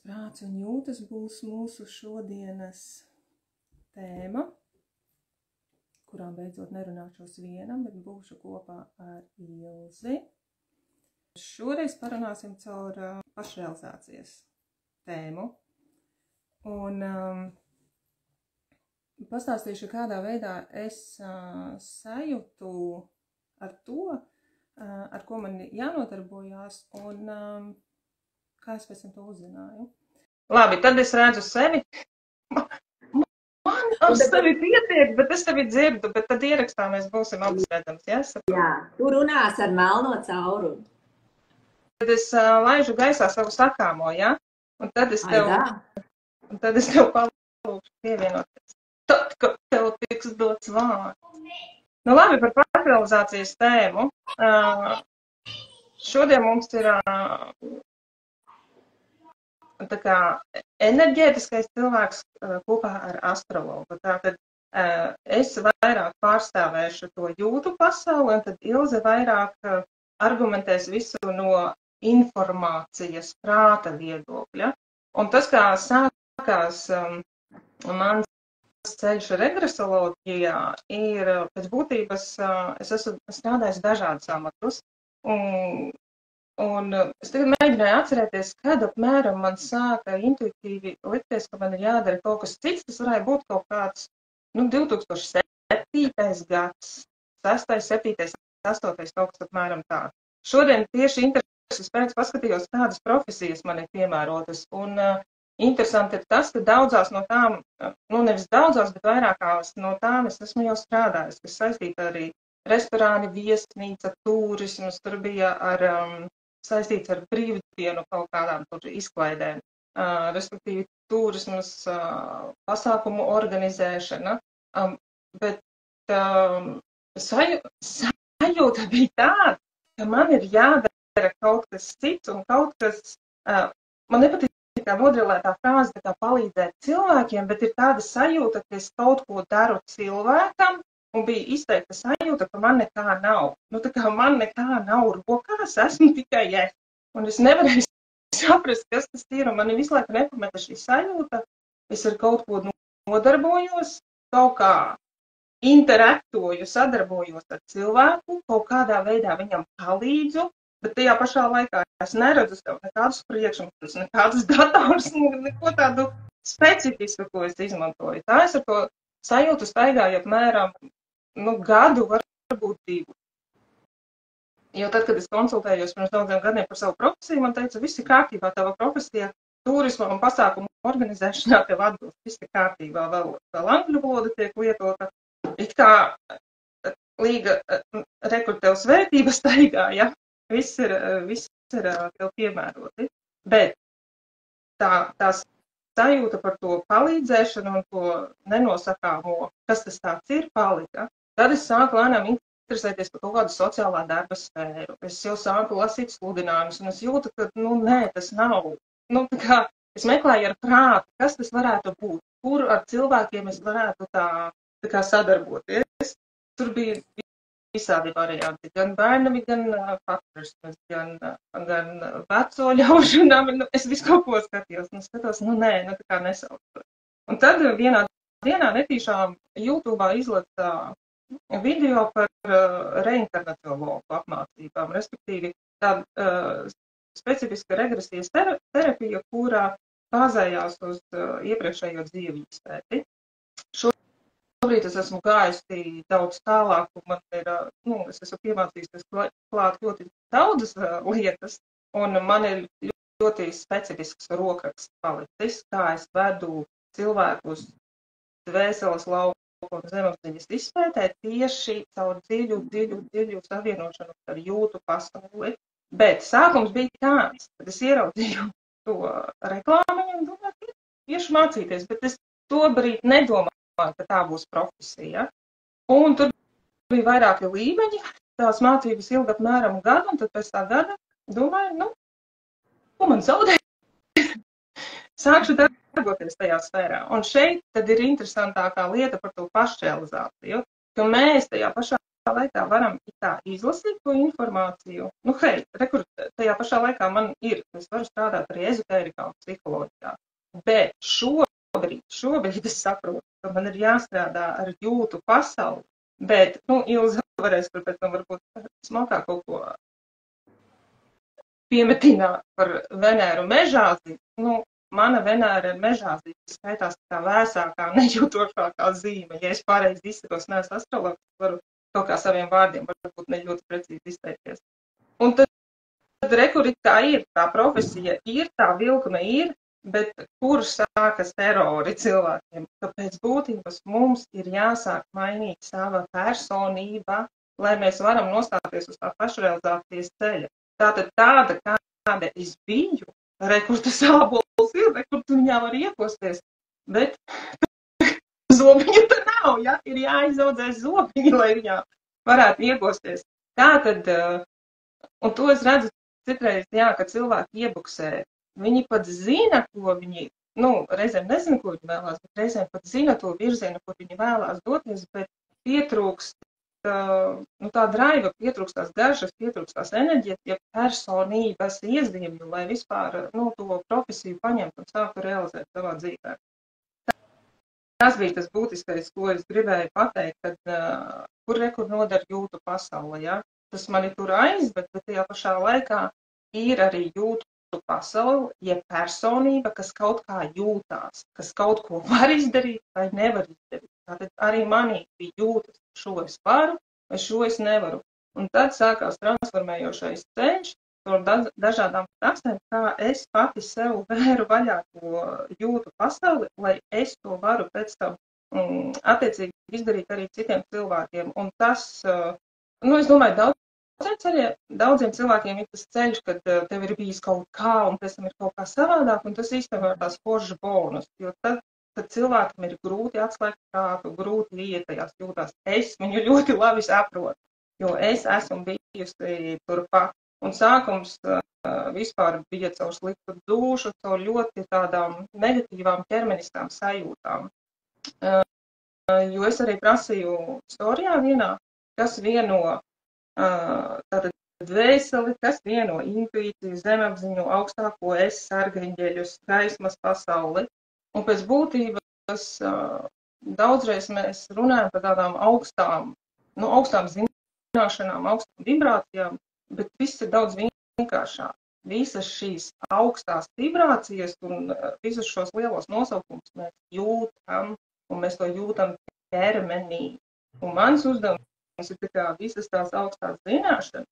Prāts un jūtas būs mūsu šodienas tēma, kurā beidzot nerunāšos vienam, bet būšu kopā ar Ilzi. Šoreiz parunāsim caur pašrealizācijas tēmu. Un pastāstīšu, kādā veidā es sajūtu ar to, ar ko man jānodarbojās un kā es pēc tam to uzzināju. Labi, tad es redzu sevi. Man ar sevi pietiek, bet es tevi dzirdu, bet tad ierakstā mēs būsim abas redzams, ja? Jā, tu runās ar melno caurumu. Tad es laižu gaisā savu sakāmo, ja? Un tad es tev palūkšu pievienoties. Tad, kad tev tiks dots vārds. Nu labi, par pašrealizācijas tēmu. Šodien mums ir tā kā enerģētiskais cilvēks kopā ar astrologu. Tātad es vairāk pārstāvēšu to jūtu pasauli, un tad Ilze vairāk argumentēs visu no informācijas prāta viedokļa. Un tas, kā sākās mans ceļš regresoloģijā, ir pēc būtības, es esmu strādājis dažādus amatus, un es tagad mēģināju atcerēties, kad apmēram man sāka intuitīvi likties, ka man ir jādara kaut kas cits. Tas varēja būt kaut kāds 2007. gads, 6., 7., 8. kaut kas apmēram tā. Šodien tieši intereses pēc paskatījos, kādas profesijas man ir piemērotas. Un interesanti ir tas, ka daudzās no tām, nevis daudzās, bet vairākās no tām es esmu jau strādājis, kas saistīta arī restorāni, viesnīca, turismas, tur bija saistīts ar brīvdienu kaut kādām tur izklaidēm, respektīvi turismas pasākumu organizēšana, bet sajūta bija tāda, ka man ir jādara kaut kas cits un kaut kas, man nepatīk kā nodrilētā frāze, kā palīdzēt cilvēkiem, bet ir tāda sajūta, ka es kaut ko daru cilvēkam, un bija izteikta sajūta, ka man nekā nav. Tā kā man nekā nav rokās, esmu tikai es. Un es nevarēju saprast, kas tas ir, un man visu laiku nepameta šī sajūta. Es ar kaut ko nodarbojos, kaut kā interaktoju, sadarbojos ar cilvēku, kaut kādā veidā viņam palīdzu, bet tajā pašā laikā es neredzu sev nekādus priekšmetus, nekādus datorus, neko tādu specifisku, ko es izmantoju. Tā es ar to sajūtu staigāju apmēram gadu, varbūt 2. Jo tad, kad es konsultējos pirms daudziem gadiem par savu profesiju, man teica, viss ir kārtībā, tava profesija turisma un pasākumu organizēšanā tev atbilst, viss ir kārtībā, vēl angļu valoda tiek lietota. It kā līga rekur tev svētības staigā, ja? Viss ir tev piemēroti. Bet tā sajūta par to palīdzēšanu un to nenosakāmo, kas tas tāds ir, palika. Tad es sāku lēnām interesēties par kaut kādu sociālā darba sfēru. Es jau sāku lasīt sludinājumus, un es jūtu, ka, nē, tas nav. Tā kā es meklēju ar prātu, kas tas varētu būt, kur ar cilvēkiem es varētu tā kā sadarboties. Tur bija visādi varianti, gan bērnami, gan patversmes, gan veco ļaužu nami. Es visu kaut ko skatījos, skatos, nē, tā kā nesaucu. Un tad vienā dienā netīšām YouTube'ā izlata video par reinkarnaciologu apmācībām, respektīvi tāda specifiska regresijas terapija, kurā bāzējās uz iepriekšējo dzīvi izpēti. Šobrīd es esmu gājusi daudz tālāk, un man ir, es esmu piemācījusies klāt ļoti daudzas lietas, un man ir ļoti specifisks rokraksts palicis, kā es vedu cilvēkus dvēseles lauku un zemapziņas izpētē tieši caur dziļu savienošanu ar jūtu pasauli. Bet sākums bija tāds, kad es ieraudzīju to reklāmu un domāju, ka iešu mācīties, bet es tobrīd nedomāju, ka tā būs profesija. Un tur bija vairāki līmeņi, tās mācības ilga apmēram gadu, un tad pēc tā gada domāju, ko man zaudēt? Sākšu darboties tajā sfērā. Un šeit tad ir interesantākā lieta par to pašrealizāciju, ka mēs tajā pašā laikā varam tā izlasīt to informāciju. Nu, hei, rekur, tajā pašā laikā man ir, es varu strādāt arī ezotērikā un psiholoģijā. Bet šobrīd es saprotu, ka man ir jāstrādā ar jūtu pasauli. Bet, nu, Ilze varēs tur pēc tam varbūt smalkāk kaut ko piemetināt par Venēru mežāzi. Nu, mana Venēra mežāzi skaitās tā vēsākā, nejūtošākā zīme. Ja es pareizi izsakos, neesmu astrologs, varu kaut kā saviem vārdiem, varbūt ne ļoti precīzi izteikties. Un tad rekurīt tā ir, tā profesija ir, tā vilkme ir, bet kur sākas terori cilvēkiem? Tāpēc būtības mums ir jāsāk mainīt sava personība, lai mēs varam nostāties uz tā pašrealizācijas ceļa. Tātad tāda, kāda es biju, rekur tas ābols ir, rekur tu viņā var iekosties, bet zobiņa tā nav, ja? Ir jāizaudzē zobiņa, lai viņā varētu iegosties. Tātad, un to es redzu citreiz, jā, ka cilvēki iebuksē. Viņi pat zina, ko viņi, nu, reizēm nezina, ko viņi vēlās, bet reizēm pat zina to virzienu, kur viņi vēlās doties, bet pietrūkst, nu, tā draiva, pietrūkst tās garšas, pietrūkst tās enerģijas, ja personības iezīmju, lai vispār, nu, to profesiju paņemt un sāktu realizēt savā dzīvē. Tas bija tas būtiskais, ko es gribēju pateikt, kad kur nodar jūtu pasaule, ja? Tas mani tur aizved, bet tajā pašā laikā ir arī jūtu pasaule, ja personība, kas kaut kā jūtās, kas kaut ko var izdarīt vai nevar izdarīt. Tātad arī manī bija jūtas, šo es varu vai šo es nevaru. Un tad sākās transformējošais ceļš ar dažādām praksēm, kā es pati sev vēru vaļā to jūtu pasauli, lai es to varu pēc tam attiecīgi izdarīt arī citiem cilvēkiem. Un tas, nu, es domāju, daudziem cilvēkiem ir tas ceļš, kad tev ir bijis kaut kā un pēc tam ir kaut kā savādāk, un tas īstenībā ir tās forša bonus, jo tad cilvēkam ir grūti atslēgt prātu, grūti ietajās jūtās. Es viņu ļoti labi saprotu, jo es esmu bijusi turpat. Un sākums vispār bija caur sliktu dušu, caur ļoti tādām negatīvām ķermeniskām sajūtām. Jo es arī prasīju storijā vienā, kas vieno tātad dvēseli, kas vieno intuīciju, zemapziņu, augstāko es, sargaņģeļus, gaismas pasauli. Un pēc būtības daudzreiz mēs runājam par tādām augstām zināšanām, augstām vibrācijām, bet viss ir daudz vienkāršāk. Visas šīs augstās vibrācijas un visus šos lielos nosaukumus mēs jūtam, un mēs to jūtam ķermenī. Un mans uzdevums ir tā kā visas tās augstās zināšanas,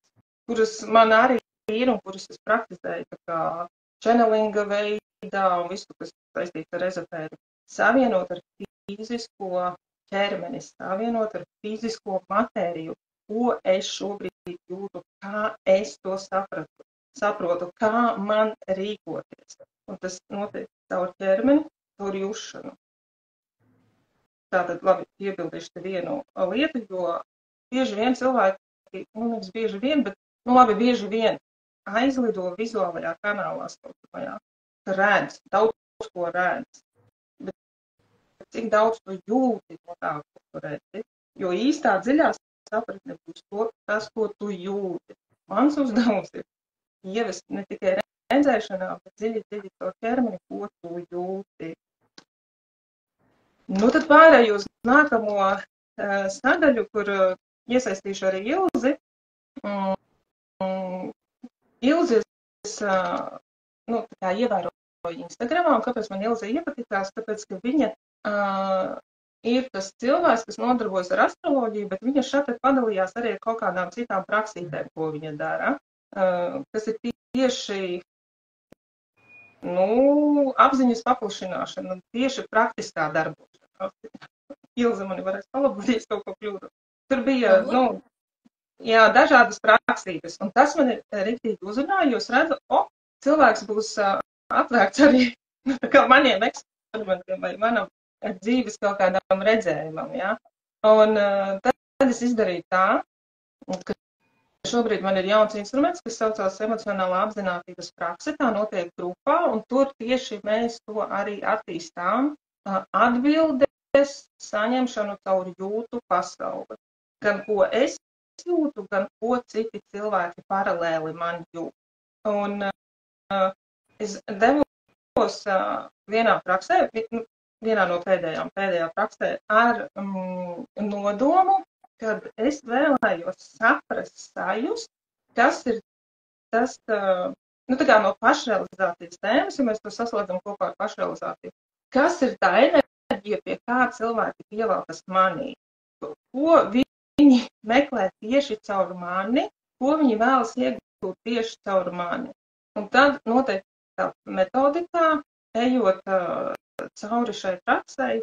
kuras man arī ir un kuras es praktizēju tā kā channelinga veidā un visu, kas saistīts ar ezotēriku, savienot ar fizisko ķermeni, savienot ar fizisko matēriju, ko es šobrīd jūtu, kā es to saprotu, kā man rīkoties. Un tas notiek caur ķermeni, caur jušanu. Tātad, labi, iebildīšu te vienu lietu, jo bieži vien cilvēki, nevis bieži vien, bet, bieži vien aizlido vizuālajā kanālā saucamajā, ka redz, daudz ko redz. Bet cik daudz tu jūti no tā, ko tu redzi, jo īstā dziļā sapratne būs tas, ko tu jūti. Mans uzdevums ir ievest ne tikai redzēšanā, bet dziļi to ķermeni, ko tu jūti. Nu, tad pārēju uz nākamo sadaļu, kur iesaistīšu arī Ilzi. Ilzi es ievēroju Instagramā, un kāpēc man Ilze iepatikās, tāpēc, ka viņa ir tas cilvēks, kas nodarbojas ar astroloģiju, bet viņa šeit padalījās arī ar kaut kādām citām praksītēm, ko viņa dara, kas ir tieši apziņas paplašināšana, tieši praktiskā darbošana. Ilze mani varēs palabot, ja es kaut ko kļūdu. Tur bija, dažādas praksītes, un tas man ir riktīgi uzrunāja, jo es redzu, cilvēks būs atvērts arī kā maniem eksperimentiem vai manam dzīves kaut kādam redzējumam, ja. Un tad es izdarīju tā, ka šobrīd man ir jauns instruments, kas saucās emocionālā apzinātības prakse, tā notiek grupā, un tur tieši mēs to arī attīstām, atbildes saņemšanu caur jūtu pasauli. gan ko es jūtu, gan ko citi cilvēki paralēli man jūt. Un es devos vienā praksē, vienā no pēdējā praksē ar nodomu, kad es vēlējos saprast, sajust, kas ir tas, tā kā no pašrealizācijas tēmas, ja mēs to saslēdzam kopā ar pašrealizāciju, kas ir tā enerģija, pie kā cilvēki pievelkas manī, ko viņi meklē tieši caur mani, ko viņi vēlas iegūt tieši caur mani. Un tad noteikti tā metodikā, ejot cauri šai praksei,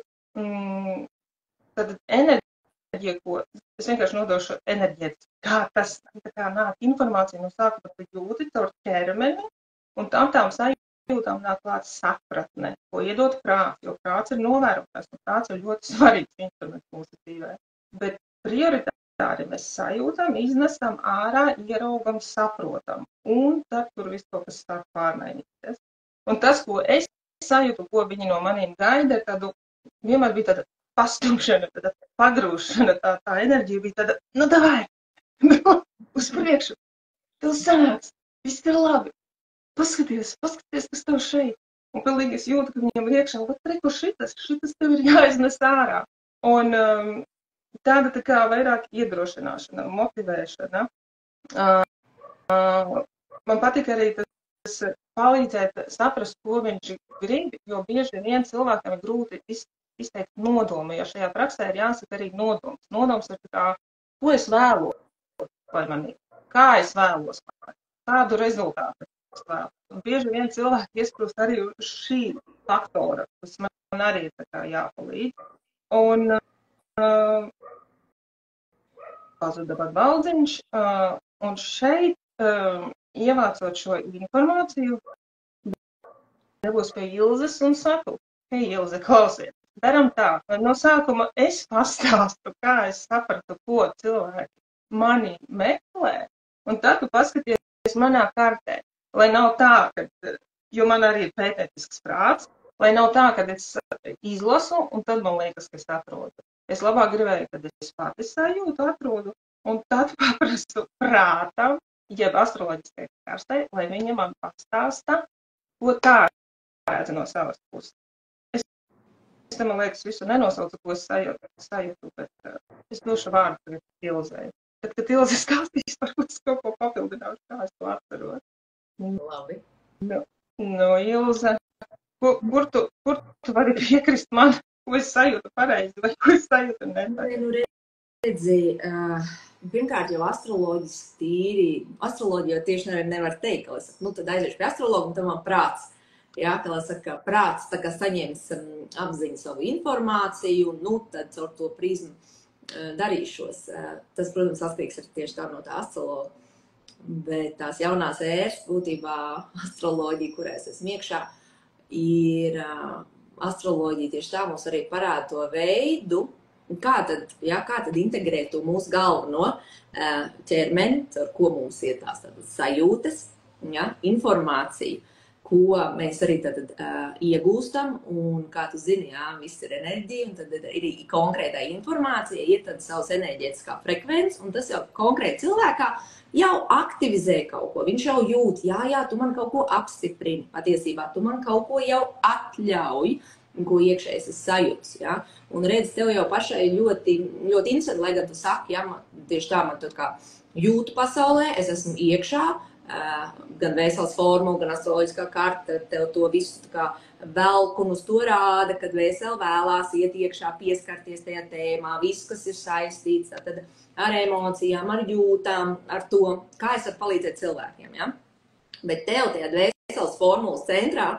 tad enerģija, ko es vienkārši nodošu enerģētiski, kā tas kā nāk informācija no sākuma, tu jūti caur ķermeni, un tām sajūtām nāk klāt sapratne, ko iedod prāts, jo prāts ir novērotājs, un prāts ir ļoti svarīgs instruments mūsu dzīvē. Bet prioritāri mēs sajūtam, iznesam ārā, ieraugam, saprotam, un tad tur viss kaut kas sāk pārmainīties. Un tas, ko es sajūtu, ko viņi no maniem gaida, tādu vienmēr bija tāda pastumšana, tāda pagrūšana, tā enerģija bija tāda, nu davai, uz priekšu, tev sanāks, viss ir labi, paskaties, kas tev šeit. Un pilnīgi es jūtu, ka viņam iekšā, reku šitas tev ir jāiznes ārā. Un tāda tā kā vairāk iedrošināšana, motivēšana. Man patika arī tas palīdzēt saprast, ko viņš grib, jo bieži vien cilvēkam ir grūti izteikt nodomu, jo šajā praksē ir jāsaka arī nodoms. Nodoms ir tā, ko es vēlos, vai manī, kā es vēlos, kādu rezultātu es vēlos. Un bieži vien cilvēki iesprūst arī uz šī faktora, kas man arī ir tā kā jāpalīdz. Un pazuda pat baldziņš, un šeit, ievācot šo informāciju, devos pie Ilzes un saku, hei, Ilze, klausiet, daram tā, no sākuma es pastāstu, kā es sapratu, ko cilvēki mani meklē, un tad tu paskaties manā kartē, lai nav tā, jo man arī ir pētniecisks prāts, lai nav tā, kad es izlasu, un tad man liekas, ka es atrodu. Es labāk gribēju, kad es pati sajūtu, atrodu, un tad paprastu prātam, jeb astroloģiskai karstei, lai viņa man pastāsta, ko tā redz no savas puses. Es man liekas, visu nenosaucu, ko es sajūtu, bet es došu vārdu tagad Ilzei. Tad, kad Ilze stāstīs, varbūt es kaut ko papildināšu, kā es to atceros. Labi. No Ilze, kur tu vari piekrist man, ko es sajūtu pareizi, vai ko es sajūtu nepareizi? Nu, redzi, pirmkārt jau astroloģiski tīri, astroloģija tieši nevar teikt, ka es saku, tad aiziešu pie astrologa, un tam man prāts. Jā, kā lai saka, prāts tā kā saņems apziņu savu informāciju, tad caur to prizmu darīšos. Tas, protams, atkarīgs ir tieši tā no tā astrologa. Bet tās jaunās ēras, būtībā astroloģija, kurā es esmu iekšā, ir astroloģija tieši tā mums arī parāda to veidu, kā tad integrēt to mūsu galveno ķermeni, caur ko mums ir tās sajūtas, informācija, ko mēs arī tad iegūstam, un kā tu zini, viss ir enerģija, un tad ir konkrētā informācija, ir tad savs enerģētiskā frekvence, un tas jau konkrēti cilvēkā jau aktivizē kaut ko. Viņš jau jūt, jā, tu man kaut ko apstiprini patiesībā, tu man kaut ko jau atļauj, ko iekšējais es sajūts, jā. Un redz, tev jau pašai ļoti, ļoti interesanti, lai gan tu saki, jā, tieši tā man tad kā jūtu pasaulē, es esmu iekšā, gan vēseles formula, gan astroloģiskā karta, tev to visu tā kā velk un uz to rāda, kad vēsele vēlās iet iekšā, pieskarties tajā tēmā, viss, kas ir saistīts, tad ar emocijām, ar jūtām, ar to, kā es varu palīdzēt cilvēkiem, ja? Bet tev tajā vēseles formulas centrā,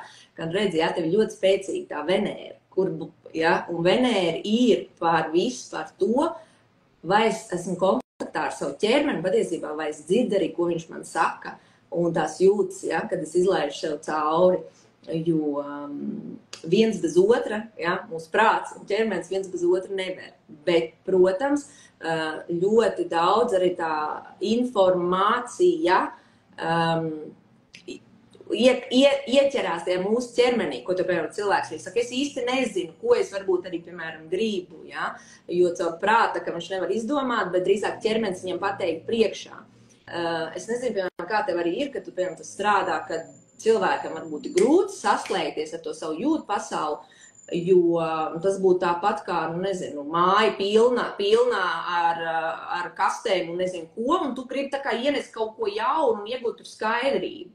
kad redzi, ja, tev ir ļoti spēcīga tā Venēra, un Venēra ir par visu, par to, vai es esmu kontaktā ar savu ķermeni, patiesībā, vai es dzirdu arī, ko viņš man saka, un tās jūtas, ja, kad es izlaižu sev cauri, jo viens bez otra, ja, mūsu prāts un ķermenis viens bez otra nevar. Bet, protams, ļoti daudz arī tā informācija ieķerās tajā mūsu ķermenī, ko tu, piemēram, cilvēks arī saka, es īsti nezinu, ko es varbūt arī, piemēram, gribu, ja? Jo caur prāta, ka viņš nevar izdomāt, bet drīzāk ķermenis viņam pateikt priekšā. Es nezinu, piemēram, kā tev arī ir, ka tu, piemēram, tas strādā, kad cilvēkam varbūt grūti saslēgties ar to savu jūtu pasauli, jo tas būtu tāpat kā, nu, nezinu, māja pilnā ar kastēm un nezinu ko, un tu gribi tā kā ienest kaut ko jaunu un iegūt tur skaidrību.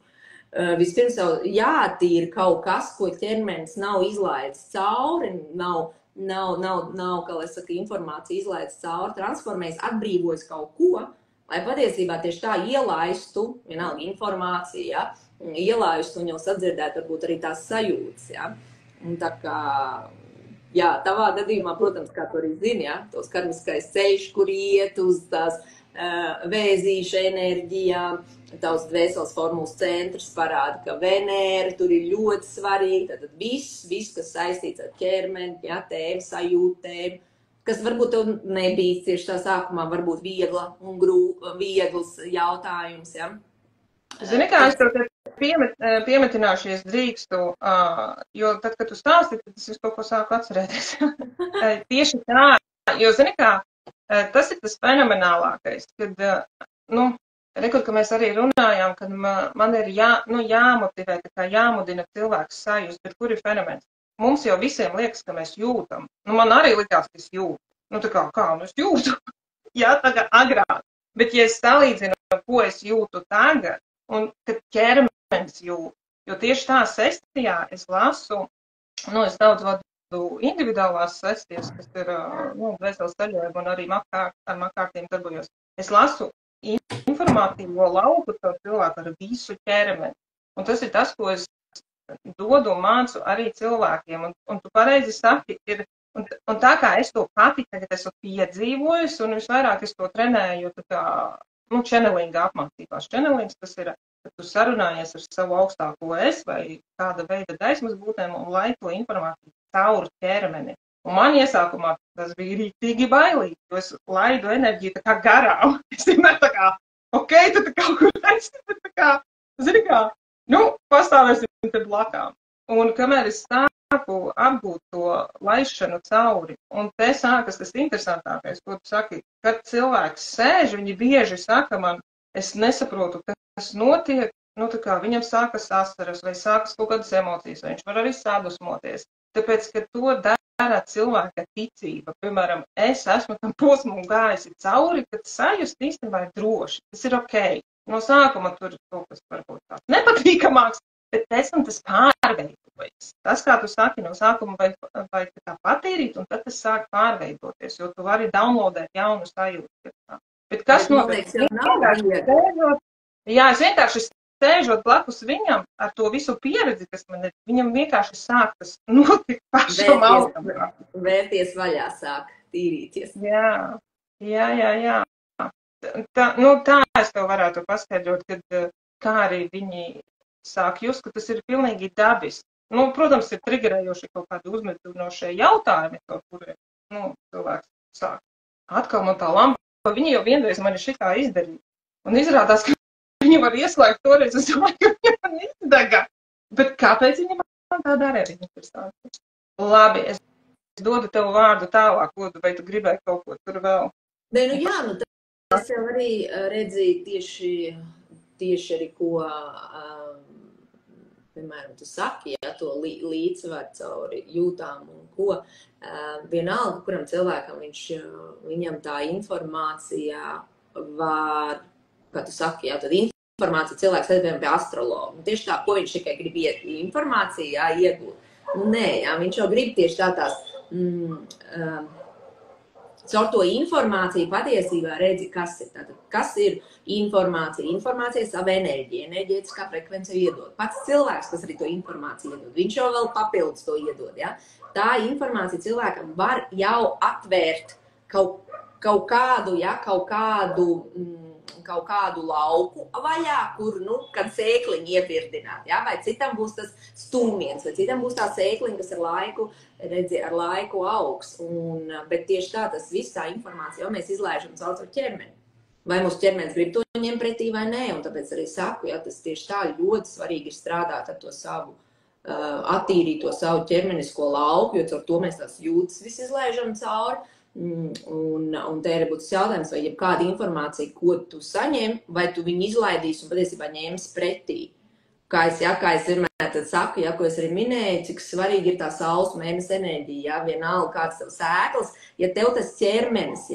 Vispirms jau jātīra kaut kas, ko ķermenis nav izlaidis cauri, nav, kā lai saka, informācija izlaidis cauri, transformējas, atbrīvojas kaut ko, lai patiesībā tieši tā ielaistu, vienalga informācija, ja, ielaistu un jau sadzirdētu varbūt arī tās sajūtas, ja. Un tā kā, jā, tavā gadījumā, protams, kā tu arī zini, ja, tos karmiskais ceļš, kur iet uz tās vēzīša enerģijām, tavs dvēseles formulas centrs parāda, ka Venēra tur ir ļoti svarīgi, tātad viss, kas saistīts ar ķermeni, ja, tēm, sajūtēm, kas varbūt tev nebija tieši tā sākumā, varbūt viegls jautājums, ja. Zini, kā es tev piemetināšu, es drīkstu, jo tad, kad tu stāsti, tad es kaut ko sāku atcerēties. Tieši tā, jo zini kā, tas ir tas fenomenālākais, kad, nu, rekord, ka mēs arī runājām, kad man ir jāmotivē, tā kā jāmudina cilvēks sajust, bet kur ir fenomens? Mums jau visiem liekas, ka mēs jūtam. Nu, man arī likās, ka es jūtu. Nu, tā kā, nu es jūtu. Jā, tagad agrāk. Bet, ja es salīdzinu, ko es jūtu tagad, un kad ķermenis jūt, jo tieši tā sesijā es lasu, nu, es daudz vadu individuālās sesijas, kas ir, nu, dvēseles ceļojumi un arī ar makārtiem darbojos. Es lasu informatīvo lauku to cilvēku ar visu ķermeni. Un tas ir tas, ko es dodu un mācu arī cilvēkiem. Un tu pareizi saki, un tā kā es to pati tagad esmu piedzīvojusi, un visvairāk es to trenēju, tā kā, nu, channelinga apmācībās. Channelings tas ir, kad tu sarunājies ar savu augstāko es vai kāda veida gaismas būtēm un lai to informāciju caur ķermeni. Un man iesākumā tas bija rīktīgi bailīgi, jo es laidu enerģiju tā kā garām. Es vienmēr tā kā, ok, tad kaut kur taisni, bet tā kā, zini kā, nu, pastāvēsim te blakām. Un kamēr es sāku apgūt to laišanu cauri, un te sākas tas interesantākais, ko tu saki, kad cilvēks sēž, viņi bieži saka man, es nesaprotu, kas notiek, nu, tā kā viņam sākas asaras vai sākas kaut kādas emocijas, vai viņš var arī sadusmoties. Tāpēc, ka to dara cilvēka ticība. Piemēram, es esmu tam posmam gājusi cauri, kad sajust īstenībā ir droši. Tas ir ok. No sākuma tur kaut kas varbūt tāds nepatīkamāks, bet pēc tam tas pārveidojas. Tas, kā tu saki, no sākuma vajag tā patīrīt, un tad tas sāk pārveidoties, jo tu vari downloadēt jaunu sajūtu. Bet kas notiek? Jā, es vienkārši sēžot blakus viņam ar to visu pieredzi, kas man ir, viņam vienkārši sāk tas notikt pašam augam. Vērties vaļā sāk tīrīties. Jā. Tā es tev varētu paskaidrot, kad kā arī viņi sāk just, ka tas ir pilnīgi dabiski. Nu, protams, ir triggerējoši kaut kādi uzmetinošie jautājumi, kaut kuriem, nu, cilvēks sāk. Atkal man tā lampa, viņi jau vienreiz mani šitā izdarīja. Un izrādās, ka viņi var ieslēgt toreiz, es domāju, ka viņi man izdega. Bet kāpēc viņi man tā darīja? Labi, es dodu tev vārdu tālāk, Lūdzu, vai tu gribēji kaut ko tur vēl? Nē, nu jā, nu tas jau arī redzīju tieši arī, ko, piemēram, tu saki, ja, to līdzsvaru cauri jūtām un ko. Vienalga, kuram cilvēkam viņam tā informācija var, kā tu saki, jā, tad informācija cilvēks aizvien pie astrologa. Un tieši tā, ko viņš tikai grib informāciju, jā, iegūt. Nu, nē, jā, viņš jau grib tieši tās, caur to informāciju patiesībā redzi, kas ir. Tātad, kas ir informācija? Informācija sava enerģija, enerģētiskā frekvence iedod. Pats cilvēks, kas arī to informāciju iedod, viņš jau vēl papildus to iedod, jā. Tā informācija cilvēkam var jau atvērt kaut kādu lauku vaļā, kur, nu, kad sēkliņu ievirdināt, ja? Vai citam būs tas stūmiens, vai citam būs tā sēkliņa, kas ar laiku augs. Bet tieši tā, tas viss tā informācija, jo mēs izlaižam caur ķermeni. vai mūsu ķermenis grib to ņemt pretī vai nē, un tāpēc arī saku, ja tas tieši tā ļoti svarīgi ir strādāt ar to savu, attīrīt to savu ķermenisko lauku, jo ar to mēs tās jūtas visi izlaižam cauri, un te ir būtu jautājums, vai jebkāda informācija, ko tu saņem, vai tu viņu izlaidīsi un patiesībā ņems pretī. Kā es vienmēr tad saku, ko es arī minēju, cik svarīgi ir tā saules mēnesis enerģija, vienalga kāds tavs ēklis, ja tev tas ķermenis,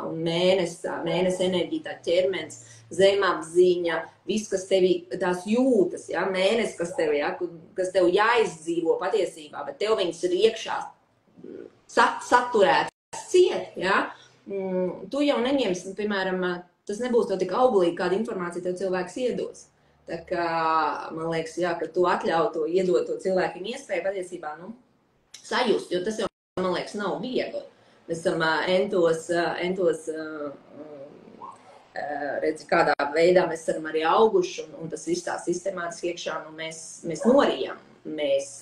un mēnesis enerģija, tā ķermenis, zemapziņa, viss, kas tevi tās jūtas, mēnesis, kas tev jāizdzīvo patiesībā, bet tev viņas ir iekšā saturētas ciet, tu jau neņemsi, piemēram, tas nebūs to tik auglīgi, kāda informācija tev cilvēks iedos. Tā kā, man liekas, ka tu atļauj to iedot to cilvēkiem iespēju patiesībā, sajust, jo tas jau, man liekas, nav viegli. Mēs esam entos redzi, kādā veidā mēs esam arī auguši, un tas viss tā sistemātiski iekšā, mēs norijam, mēs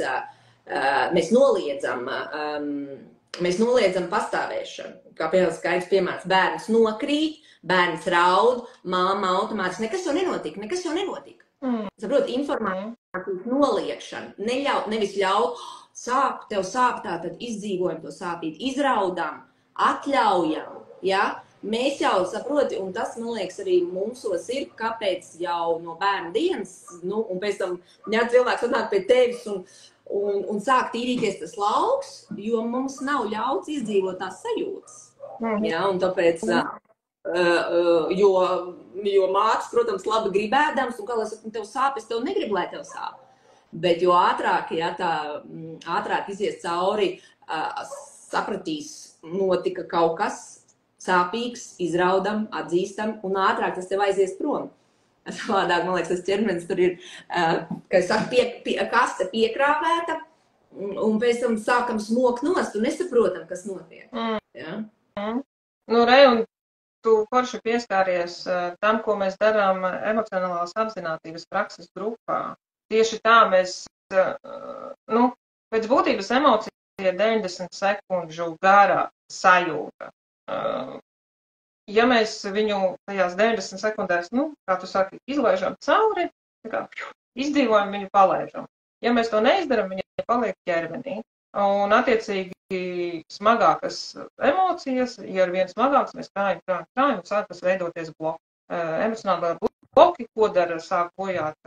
noliedzam pastāvēšanu. Kā skaidrs piemērs, bērns nokrīt, bērns raud, māma automātiski, nekas jau nenotika. Saprot, informācijas noliekšana, nevis ļaut, tev sāp tā, tad izdzīvojam to sāpīt, izraudam, atļaujam, Mēs jau saproti, un tas, man liekas, arī mūsos ir, kāpēc jau no bērna dienas, un pēc tam cilvēks atnāk pie tevis un sāk tīrīties tas lauks, jo mums nav ļauts izdzīvot tās sajūtas. Un tāpēc, jo mātes, protams, labi gribēdams, un kā lai saka, tev sāp, es tev negribu, lai tev sāp. Bet jo ātrāk, ātrāk izies cauri, sapratīs, notika kaut kas sāpīgs, izraudam, atzīstam, un ātrāk tas tev aizies prom. Savādāk, man liekas, tas ķermenis tur ir, kā es saku, kaste piekrāvēta, un pēc tam sākam smokt nost, un nesaprotam, kas notiek. Nu, un tu forši pieskāries tam, ko mēs darām emocionālās apzinātības prakses grupā. Tieši tā mēs, pēc būtības emocija ir 90 sekundžu garā sajūta. Ja mēs viņu tajās 90 sekundēs, kā tu saki, izlaižam cauri, izdzīvojam, viņu palaižam. Ja mēs to neizdaram, viņa paliek ķermenī. Un attiecīgi smagākas emocijas, ja ar vien smagākas, mēs krājam, un sākas veidoties bloki. Emocionālā bloki, ko dara, sāk bojāt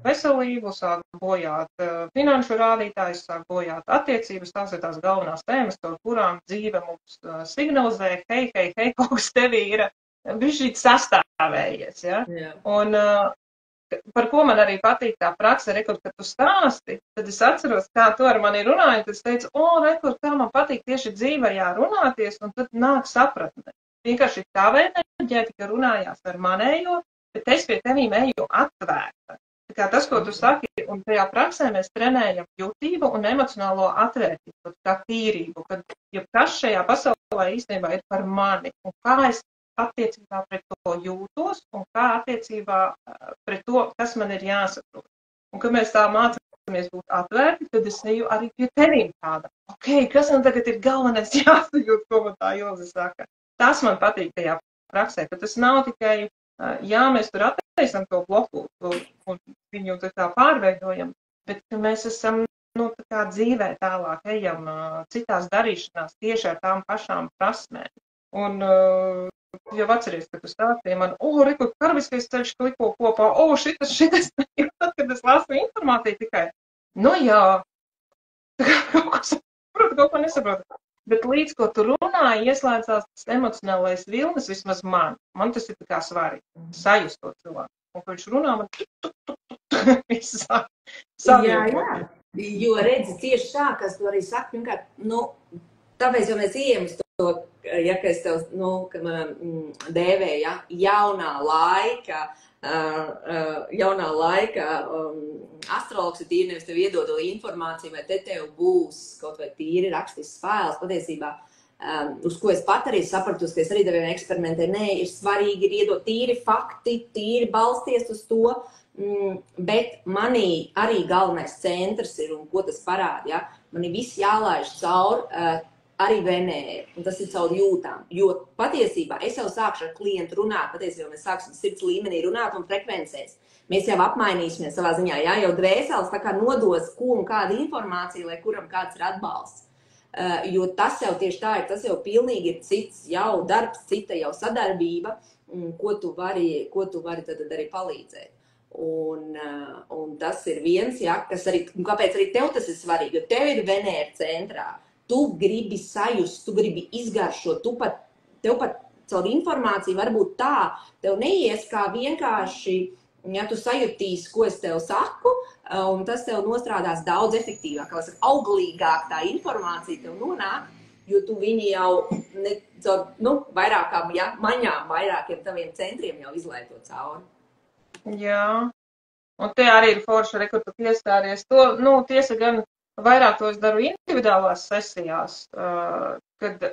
veselību, sāk bojāt finanšu rādītājus, sāk bojāt attiecības, tās ir tās galvenās tēmas, par kurām dzīve mums signalizē, hei, kaut kas tevī ir bišķīt sastāvējies, Un par ko man arī patīk tā prakse, kad tu stāsti, tad es atceros, kā tu ar mani runāji, tad es teicu, kā man patīk tieši dzīvajā runāties, un tad nāk sapratne. Vienkārši tava enerģētika runājās ar manējo, bet es pie tevīm eju atvērta. Tā kā tas, ko tu saki, un tajā praksē mēs trenējam jutību un emocionālo atvērtību, kā tīrību, kad jebkas šajā pasaulē īstenībā ir par mani, un kā es attiecībā pret to jūtos, un kā attiecībā pret to, kas man ir jāsaprot. Un kad mēs tā mācāmies būt atvērti, tad es eju arī pie tevīm tāda. Kas man tagad ir galvenais jāsajūt, ko man tā Ilze saka. Tas man patīk tajā praksē, ka tas nav tikai, mēs tur attaisam to bloku un viņu tā pārveidojam, bet ka mēs esam, tā kā dzīvē tālāk ejam citās darīšanās tieši ar tām pašām prasmēm. Un jau atceries, ka tu stāstīji man, reku, karviskais ceļš kliko kopā, šitas, tad, kad es lasu informāciju tikai, kaut ko saprotu, kaut ko nesaprotu. Bet līdz, ko tu runāji, ieslēdzās tas emocionālais vilnis, vismaz man. Man tas ir tā kā svarīgi. Sajust to cilvēku. Un, kad viņš runā, man viss savienot. Jā. Jo redzi tieši tā, kas tu arī saki, pirmkārt, tāpēc, jo mēs ejam uz to, ka es tev, ka man dēvēja jaunā laika astrologs ir tīri, nevis tev iedodu informāciju, vai te tev būs kaut vai tīri rakstisks fails, patiesībā, uz ko es pat arī sapratu, ka es arī deviem eksperimentēju, ir svarīgi ir iedot tīri fakti, tīri balsties uz to, bet manī arī galvenais centrs ir, un ko tas parāda, manī viss jālaiž cauri arī venēra, un tas ir caur jūtām. Jo patiesībā es jau sākšu ar klientu runāt, patiesībā mēs sāksim sirds līmenī runāt un frekvencēs. Mēs jau apmainīsimies savā ziņā, jā, jau dvēseles tā kā nodos, ko un kāda informācija, lai kuram kāds ir atbalsts. Jo tas jau tieši tā ir, tas jau pilnīgi ir cits jau darbs, cita jau sadarbība, ko tu vari tad arī palīdzēt. Un tas ir viens, jā, kas arī, kāpēc arī tev tas ir svarīgi, jo tev ir venēra centrā. Tu gribi sajust, tu gribi izgaršot, tev pat caur informāciju varbūt tā, tev neies kā vienkārši, ja tu sajutīsi, ko es tev saku, un tas tev nostrādās daudz efektīvāk, kā saka, auglīgāk tā informācija tev nonāk, jo tu viņi jau vairākām, ja, maņām, vairākiem taviem centriem jau izlaitot cauri. Jā, un te arī ir forša, kur tu piestāries. To, tiesa gan vairāk to es daru individuālās sesijās, kad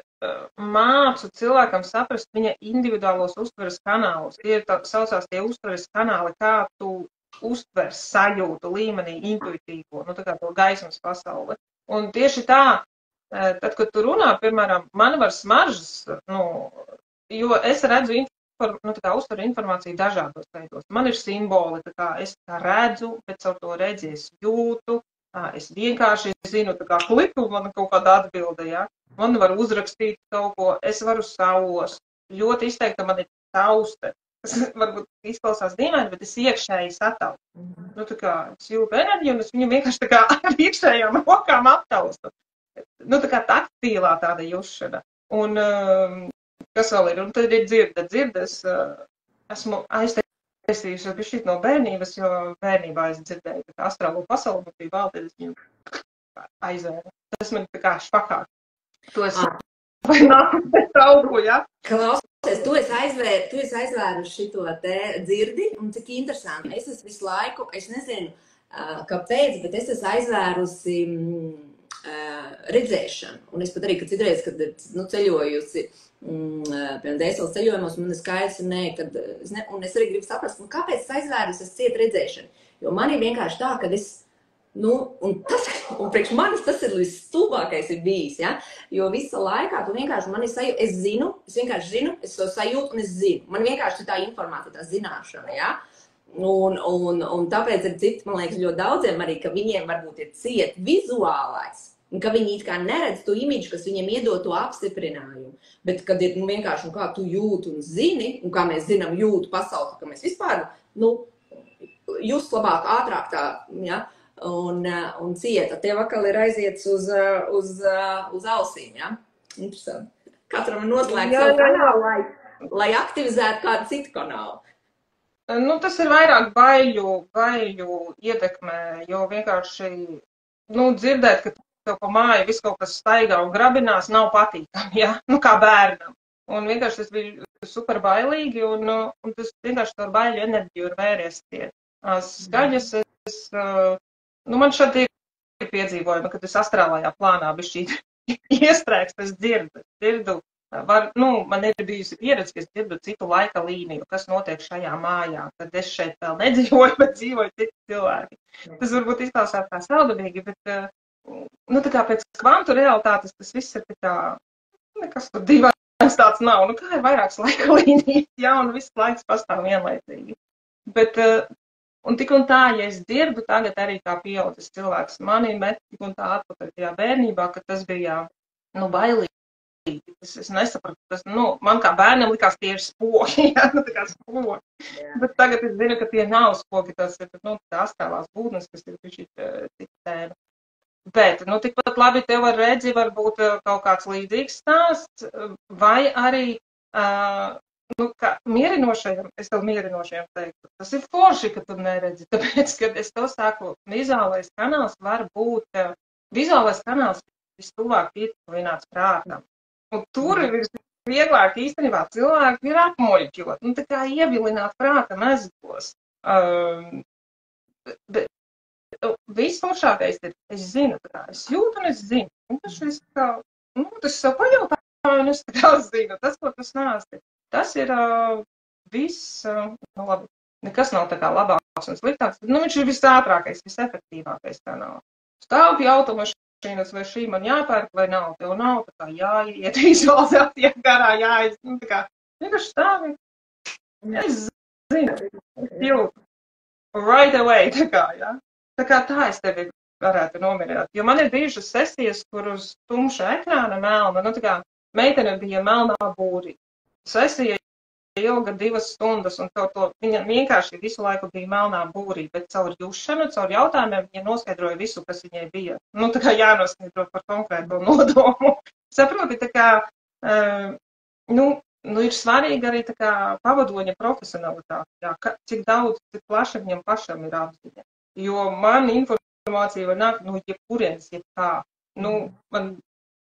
mācu cilvēkam saprast viņa individuālos uztveres kanālus. Tie ir saucās tie uztveres kanāli, kā tu uztvers sajūtu līmenī intuitīvo, tā kā to gaismas pasauli. Un tieši tā, tad, kad tu runā, piemēram, man var smaržas, jo es redzu uztveru informāciju dažādos veidos. Man ir simboli, es redzu, bet caur to redzi es jūtu, es vienkārši zinu, kliku, man kaut kāda atbilde, ja? Man var uzrakstīt kaut ko, es varu savos, ļoti izteikti, man ir tauste, kas varbūt izklausās dīvaini, bet es iekšēji sataustu. Es jūtu enerģiju, un es viņu vienkārši ar iekšējām rokām aptaustu. Taktīlā tāda jušana. Un kas vēl ir? Un tad ir dzirde. Es esmu aiztaisījusi bišķīt no bērnības, jo bērnībā es dzirdēju, ka astrālo pasauli bija balti, es viņu aizvēru. Tas man špakāk. To es vai nāku pēc augu, ja? Klausies, tu esi aizvēru šito te dzirdi, un cik interesanti. Es esmu visu laiku, es nezinu, kāpēc, bet es esmu aizvērusi redzēšanu. Un es pat arī, kad citreiz, kad ceļojusi, piemēram, dēseles ceļojumos, man ir skaidrs, un es arī gribu saprast, kāpēc es aizvērus, es cietu redzēšanu. Jo man ir vienkārši tā, ka es, un priekš manis tas ir visstulbākais ir bijis, ja? Jo visa laikā tu vienkārši, man ir sajūta, es vienkārši zinu, es to sajūtu un es zinu. Man vienkārši ir tā informācija, tā zināšana, ja? Un tāpēc ir citi, man liekas, ļoti daudziem arī, ka viņiem varbūt ir ciet vizuālais, un ka viņi it kā neredz to imidžu, kas viņiem iedod to apstiprinājumu. Bet, kad ir vienkārši, kā tu jūti un zini, un kā mēs zinām jūtu pasauli, ka mēs vispār, just labāk, ātrāk tā, ja, un cieta. Tev atkal ir aiziets uz ausīm, ja? Interesanti. Katram ir noslēgts savu kanālu, lai aktivizētu kādu citu kanālu. Tas ir vairāk baiļu ietekmē, jo vienkārši, dzirdēt, ka tev pa māju viss kaut kas staigā un grabinās, nav patīkami, ja? Kā bērnam. Un vienkārši tas bija super bailīgi, un tas vienkārši to baiļu enerģiju ir vēries tie skaņas. Man šādi ir piedzīvojumi, kad es astrālajā plānā bišķīt iestrēgst, es dzirdu. Man ir bijusi pieredze, ka es dzirdu citu laika līniju, kas notiek šajā mājā, kad es šeit vēl nedzīvoju, bet dzīvoju citi cilvēki. Tas varbūt izklausās tā saudabīgi, bet, tā kā pēc kvantu realitātes tas viss ir tā, nekas tur dīvains tāds nav. Kā ir vairākas laika līnijas, ja, un viss laiks pastāv vienlaicīgi. Bet, un tik un tā, ja es dzirdu tagad arī kā pieaudzis cilvēks, mani met tik un tā atpakaļ tajā bērnībā, ka tas bija, bailīgi. Es nesapratu, tas, man kā bērnam likās tie ir spoki, ja, tā kā spoki. Bet tagad es zinu, ka tie nav spoki, tas ir, tā astrālās būtnes, kas ir cita tēma. Bet, tikpat labi tev ar redzi var būt kaut kāds līdzīgs stāsts, vai arī, kā mierinošajam, es tev mierinošajam teiktu, tas ir forši, ka tu neredzi, tāpēc, kad es to saku, vizuālais kanāls var būt, vizuālais kanāls vistuvāk pietuvināts prātam. Un tur ir vieglāk īstenībā cilvēki ir apmuļķot, tā kā ievilināt prāta mezglos. Bet viss foršākais ir, es zinu, es jūtu un es zinu. Un tas sev pajautāju un es zinu, tas, ko tu stāsti. Tas ir viss, labi, nekas nav tā kā labāks un sliktāks, bet viņš ir visātrākais, visefektīvākais kanāls. Stāv pie automašīnas. mašīnas, vai šī man jāpērk, vai nav, tev nav, tā kā jāiet vizualizācijā garā, jāiet, nu, tā kā, vienkārši stāvi. Es zinu, es jūtu, right away, tā kā, jā. Tā kā tā es tevi varētu nomierināt. Jo man ir bijušas sesijas, kur uz tumša ekrāna melna, nu, tā kā, meitene bija melnā būrī. Sesija ilga 2 stundas, un viņa vienkārši visu laiku bija melnā būrī, bet caur jušanu, caur jautājumiem viņa noskaidroja visu, kas viņai bija. Nu, tā kā jānoskaidro par konkrēto nodomu. Saproti, tā kā, nu, ir svarīgi arī tā kā pavadoņa profesionalitāte, jā, cik daudz, cik plaši viņam pašam ir apziņa. Jo man informācija var nākt, nu, jebkurienes, jebkā. Nu, man,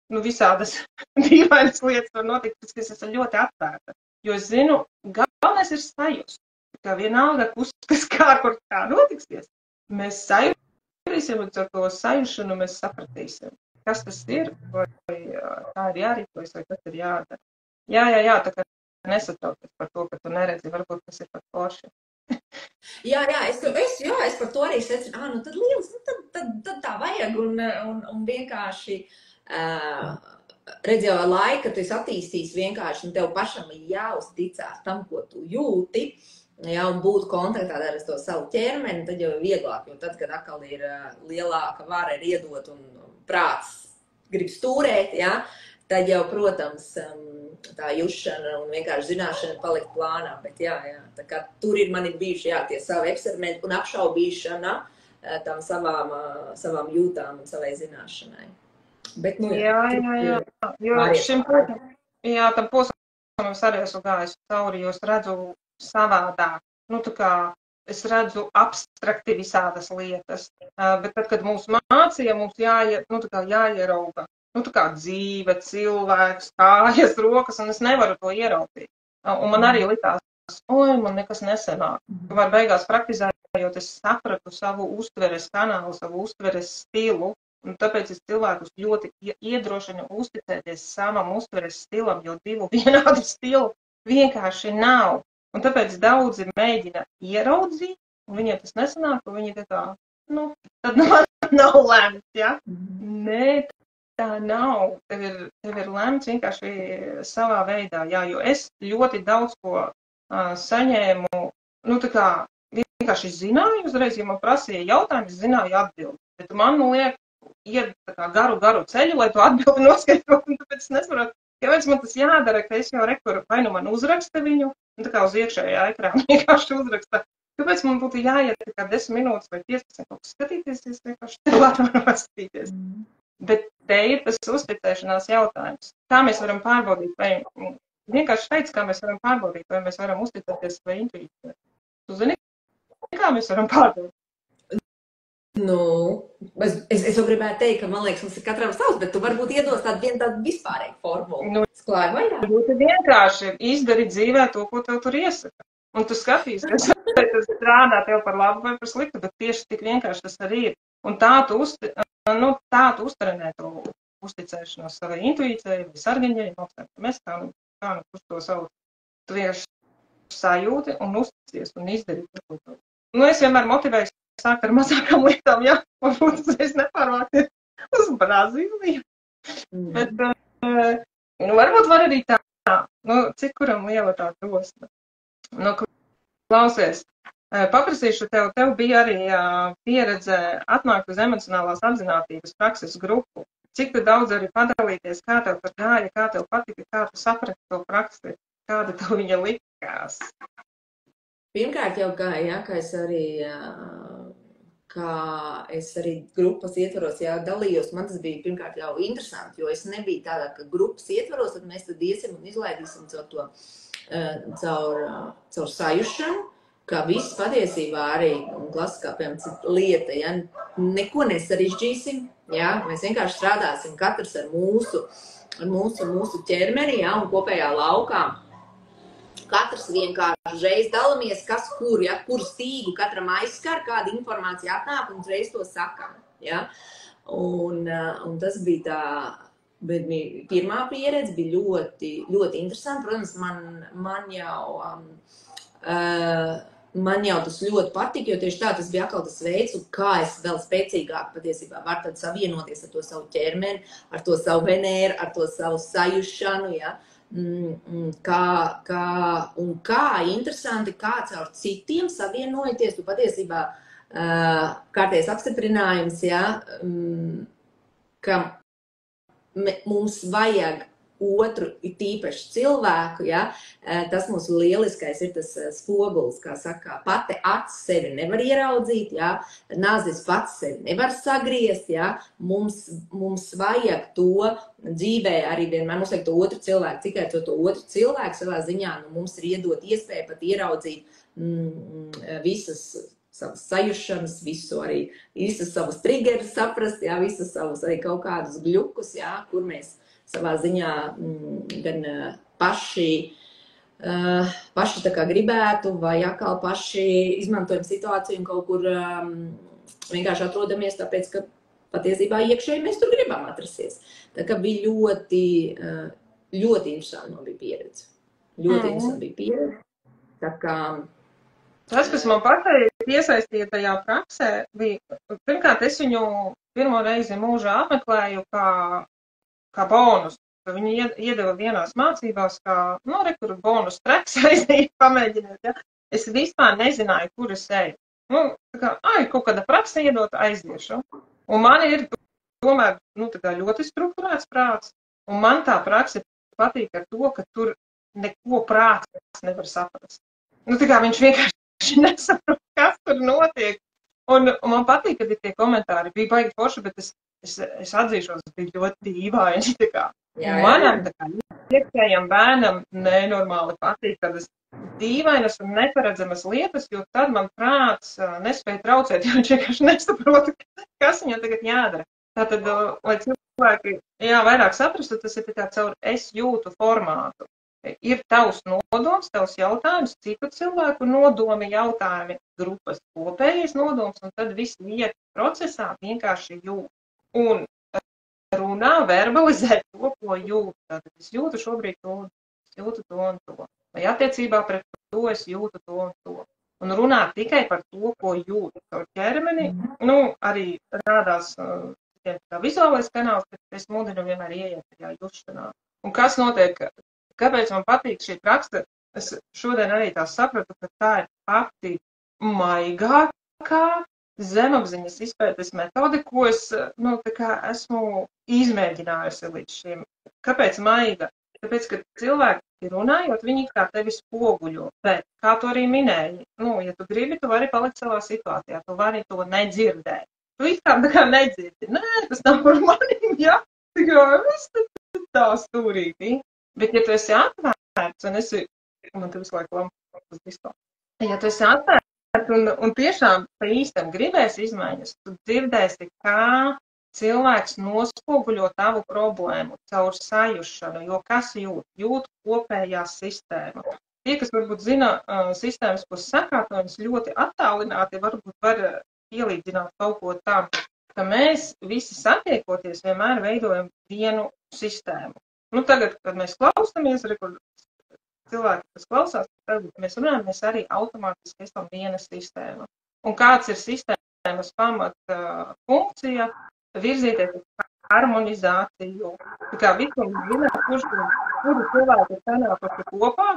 nu, visādas dīvainas lietas var notikt, kas esmu ļoti atvērta. Jo es zinu, galvenais ir sajust, ka vienalga, kas kā, kur kā notiksies, mēs sajūtīsim, un ar to sajušanu mēs sapratīsim, kas tas ir, vai kā ir jārīkojas, vai kas ir jādara. Jā, tā kā nesatraucies par to, ka tu neredzi, varbūt tas ir par forši. Jā, es par to arī secinu, nu tad liels, nu tad tā vajag, un vienkārši, redz jau laika, tu esi attīstījis vienkārši, un tev pašam ir jāuzticās tam, ko tu jūti, ja, un būt kontaktā ar to savu ķermeni, tad jau ir vieglāk, jo tad, kad atkal ir lielāka vara ir iedot un prāts grib stūrēt, ja, tad jau, protams, tā jušana un vienkārši zināšana palikt plānā, bet jā, tā kā tur ir mani bijuši, jā, tie savi eksperimenti un apšaubīšana tam savām jūtām un savai zināšanai. Bet, nu, jā, jo šim posmam, jā, tam posmam es arī esmu gājis cauri, jo es redzu savādāk, nu, tā kā es redzu abstrakti visādas lietas, bet tad, kad mūs mācīja, mums nu, tā kā jāierauga. Nu, tā kā dzīve, cilvēks, kājas, rokas, un es nevaru to ieraudzīt. Un man arī likās, man nekas nesenāk. Tomēr beigās praktizējot, es sapratu savu uztveres kanālu, savu uztveres stilu, un tāpēc es cilvēkus ļoti iedrošinu uzticēties savam uztveres stilam, jo 2 vienādu stilu vienkārši nav. Un tāpēc daudzi mēģina ieraudzīt, un viņiem tas nesanāk, un viņi tā kā, nu, tad nav lēmts, ja? Nē, tā nav. Tev ir lemts vienkārši savā veidā, jā, jo es ļoti daudz ko saņēmu, nu, tā kā vienkārši zināju uzreiz, ja man prasīja jautājumu, es zināju atbildi. Bet man liek iet tā kā garu ceļu, lai to atbildi noskaidrotu, un tāpēc es nesaprotu, kāpēc man tas jādara, ka es jau rekuru, vai nu man uzraksta viņu, un tā kā uz iekšējā ekrāna vienkārši uzraksta. Kāpēc man būtu jāiet tā kā 10 minūtes vai 15 kaut kas skatīties, es vienkārši te varu nostīties. Bet te ir tas uzticēšanās jautājums. Kā mēs varam pārbaudīt, vai vienkārši teica, kā mēs varam pārbaudīt, vai mēs varam uzticēties vai intuīcijai. Tu zini, kā mēs varam pārbaudīt? Nu, es jau gribētu teikt, ka man liekas, mums ir katram savs, bet tu varbūt iedos tādu vispārēju formulu. Nu, sklāj vaļā. Ļoti vienkārši izdari dzīvē to, ko tev tur iesaka. Un tu skatīsi, vai tas strādā tev par labu vai par sliktu, bet tieši tik vienkārši tas arī ir. Un tā tu uztrenē to uzticēšanos savai intuīcijai, vai sargaņai, mēs kā kurš to sauc. Tu vienkārši sajūti un uzticies un izdari to. Nu, es vienmēr motivēju sākt ar mazākām lietām, jā, varbūt es nepārvākties uz Brazīliju. Bet varbūt var arī tā, nu, cik kuram liela tā drosme. Nu, klausies, paprasīšu tev bija arī pieredze atnākt uz emocionālās apzinātības prakses grupu. Cik tu daudz arī padalīties, kā tev tur gāja, kā tev patika, kā tu saprati to praksi, kāda tev viņa likās? Pirmkārt jau kā es arī grupas ietvaros dalījos, man tas bija pirmkārt jau interesanti, jo es nebiju tādā, ka grupas ietvaros, tad mēs tad iesim un izlaidīsim caur sajušanu, ka viss patiesībā arī klasiskā, piemēram, lieta, ja, neko nesarežģīsim, ja, mēs vienkārši strādāsim katrs ar mūsu ķermeni, ja, un kopējā laukā. Katrs vienkārši uzreiz dalamies, kas kur, ja, kur stīgu katram aizskar, kāda informācija atnāk un uzreiz to sakam, ja. Un tas bija tā, bet pirmā pieredze bija ļoti, ļoti interesanti. Protams, man jau, man jau tas ļoti patika, jo tieši tā tas bija atkal tas veids, kā es vēl spēcīgāk patiesībā varu tad savienoties ar to savu ķermeni, ar to savu venēru, ar to savu sajušanu, ja? Kā interesanti, kā caur citiem savienojoties, tu patiesībā kārtējs apstiprinājums, ja, ka mums vajag otru, tīpaši cilvēku, ja, tas mums lieliskais ir tas spogulis, kā saka, pati acis sevi nevar ieraudzīt, ja, nazis pats sevi nevar sagriezt, ja, mums vajag to dzīvē arī vienmēr, mums vajag to otru cilvēku, tikai to otru cilvēku savā ziņā, mums ir iedot iespēju pat ieraudzīt visas savas sajušanas, visas savas triggerus saprast, ja, visas savus arī kaut kādus gļukus, ja, kur mēs savā ziņā gan paši tā kā gribētu, vai atkal paši izmantojam situāciju un kaut kur vienkārši atrodamies, tāpēc, ka patiesībā iekšēji mēs tur gribam atrasties. Tā kā bija ļoti interesanti man bija pieredze. Ļoti interesanti bija pieredze. Tā kā... Tas, kas man pateikt iesaistīja tajā praksē, bija, pirmkārt, es viņu pirmo reizi mūžā apmeklēju kā bonus. Viņi iedeva vienās mācībās, kā, kur bonus treks aiziet, pamēģiniet, ja. Es vispār nezināju, kur es eju. Tā kā, kaut kāda praksa iedot, aiziešu. Un man ir tomēr, tā kā ļoti strukturēts prāts, un man tā praksa patīk ar to, ka tur neko prāts nevar saprast. Tā kā viņš vienkārši nesaprot, kas tur notiek. Un man patīk, kad ir tie komentāri. Bija baigi forši, bet es atzīšos, tas bija ļoti dīvaini, tā kā. Manam iekšējam bērnam nenormāli patīk tādas dīvainas un neparedzamas lietas, jo tad man prāts nespēja traucēt, jo viņš vienkārši nesaprot, kas viņam tagad jādara. Tātad, lai cilvēki vairāk saprastu, tas ir tā caur es jūtu formātu. Ir tavs nodoms, tavs jautājums, citu cilvēku nodomi, jautājumi, grupas kopējais nodoms, un tad viss iet procesā vienkārši jūt. Un runā, verbalizē to, ko jūt. Tātad es jūtu šobrīd to, es jūtu to un to. Vai attiecībā pret to es jūtu to un to. Un runā tikai par to, ko jūtu. Caur ķermeni, arī rādās kā vizuālais kanāls, bet es mudinu vienmēr ieiet tajā jušanā. Un kas notiek, kāpēc man patīk šī praksa? Es šodien arī tā sapratu, ka tā ir pati maigākā zemapziņas izpētes metode, ko es esmu izmēģinājusi līdz šim. Kāpēc maiga? Tāpēc, ka cilvēki runājot, viņi kā tevi spoguļo. Bet, kā tu arī minēji, ja tu gribi, tu vari palikt savā situācijā, tu vari to nedzirdēt. Tu it kā nedzirdi. Nē, tas nav par maniem, ja? Es tā stūrīti. Bet, ja tu esi atvērts, un man te visu laiku lampas disko. Ja tu esi atvērts, un tiešām pa īstam gribēs izmaiņas, tu dzirdēsi, kā cilvēks nospoguļo tavu problēmu caur sajušanu, jo kas jūt? Jūt kopējā sistēma. Tie, kas varbūt zina sistēmas sakārtojumus ļoti attālināti, varbūt var pielīdzināt kaut ko tam, ka mēs visi satiekoties vienmēr veidojam vienu sistēmu. Tagad, kad mēs klausamies, cilvēki, kas klausās, tad mēs runājam, mēs arī automātiski esam viena sistēma. Un kāds ir sistēmas pamata funkcija? Virzīties uz harmonizāciju. Tā kā visam zina, kuru cilvēki ir sanākuši kopā,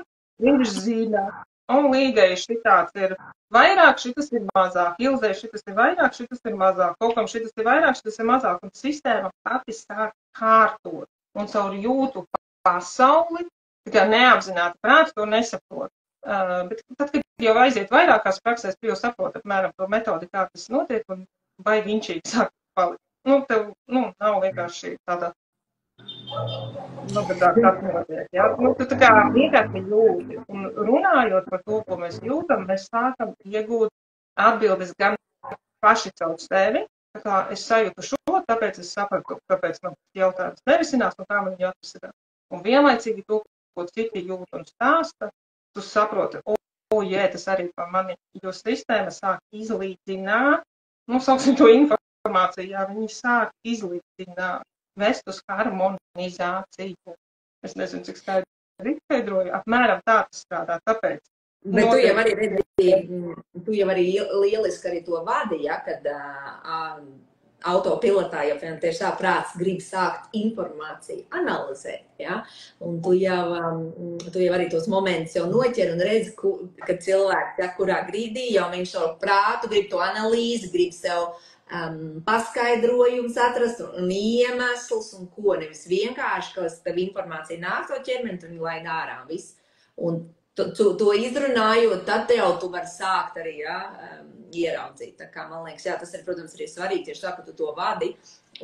viņš zina. Un līgai šitāds ir vairāk, šitas ir mazāk. Ilzē šitas ir vairāk, šitas ir mazāk. Kaut kam šitas ir vairāk, šitas ir mazāk. Un sistēma pati sāk kārtot. Un caur jūtu pasauli, tikai neapzināti prāts to nesaprot. Bet tad, kad jau aiziet vairākās praksēs, tu jau saproti apmēram to metodi, kā tas notiek, un baigi inčīgi sāk palikt. Tev, nav vienkārši tāda, bet tas notiek, ja? Tu tā kā vienkārši jūti. Un runājot par to, ko mēs jūtam, mēs sākam iegūt atbildes gan paši caur sevi, tā kā es sajūtu šo, tāpēc es sapratu, kāpēc man jautājums nerisinās un kā man viņu atrisināt. Un vienlaicīgi to, ko citi jūt un stāsta, tu saproti, tas arī par mani, jo sistēma sāk izlīdzināt, sauksim to informāciju, viņi sāk izlīdzināt, vest uz harmonizāciju. Es nezinu, cik skaidri izskaidroju, apmēram tā tas strādā, tāpēc Bet tu jau arī noteikti. redzi, tu jau arī lieliski arī to vadi, ja, kad autopilotā jau tieši tā prāts grib sākt informāciju analizēt, ja, un tu jau arī tos momentus jau noķer un redzi, kad cilvēks, ja, kurā grīdī jau viņš savu prātu grib to analīzi, grib sev paskaidrojums atrast un iemesls un ko, nevis vienkārši, ka tev informācija nāk to ķermeni, un lai dārā viss. Un to izrunājot, tad jau tu vari sākt arī, ja, ieraudzīt. Tā kā, man liekas, jā, tas ir, protams, arī svarīgi tieši tā, ka tu to vadi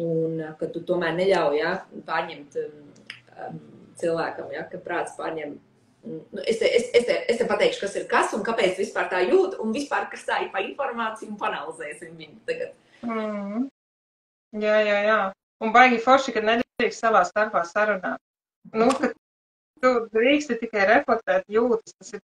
un ka tu tomēr neļauj, ja, pārņemt cilvēkam, ja, ka prāts pārņem. Es te pateikšu, kas ir kas un kāpēc vispār tā jūt un vispār, kas tā ir pa informāciju un panalizēsim viņu tagad. Jā. Un baigi forši, ka nedrīkst savā starpā sarunāt. Nu, ka tu drīksti tikai reflektēt jūtas, tas ir,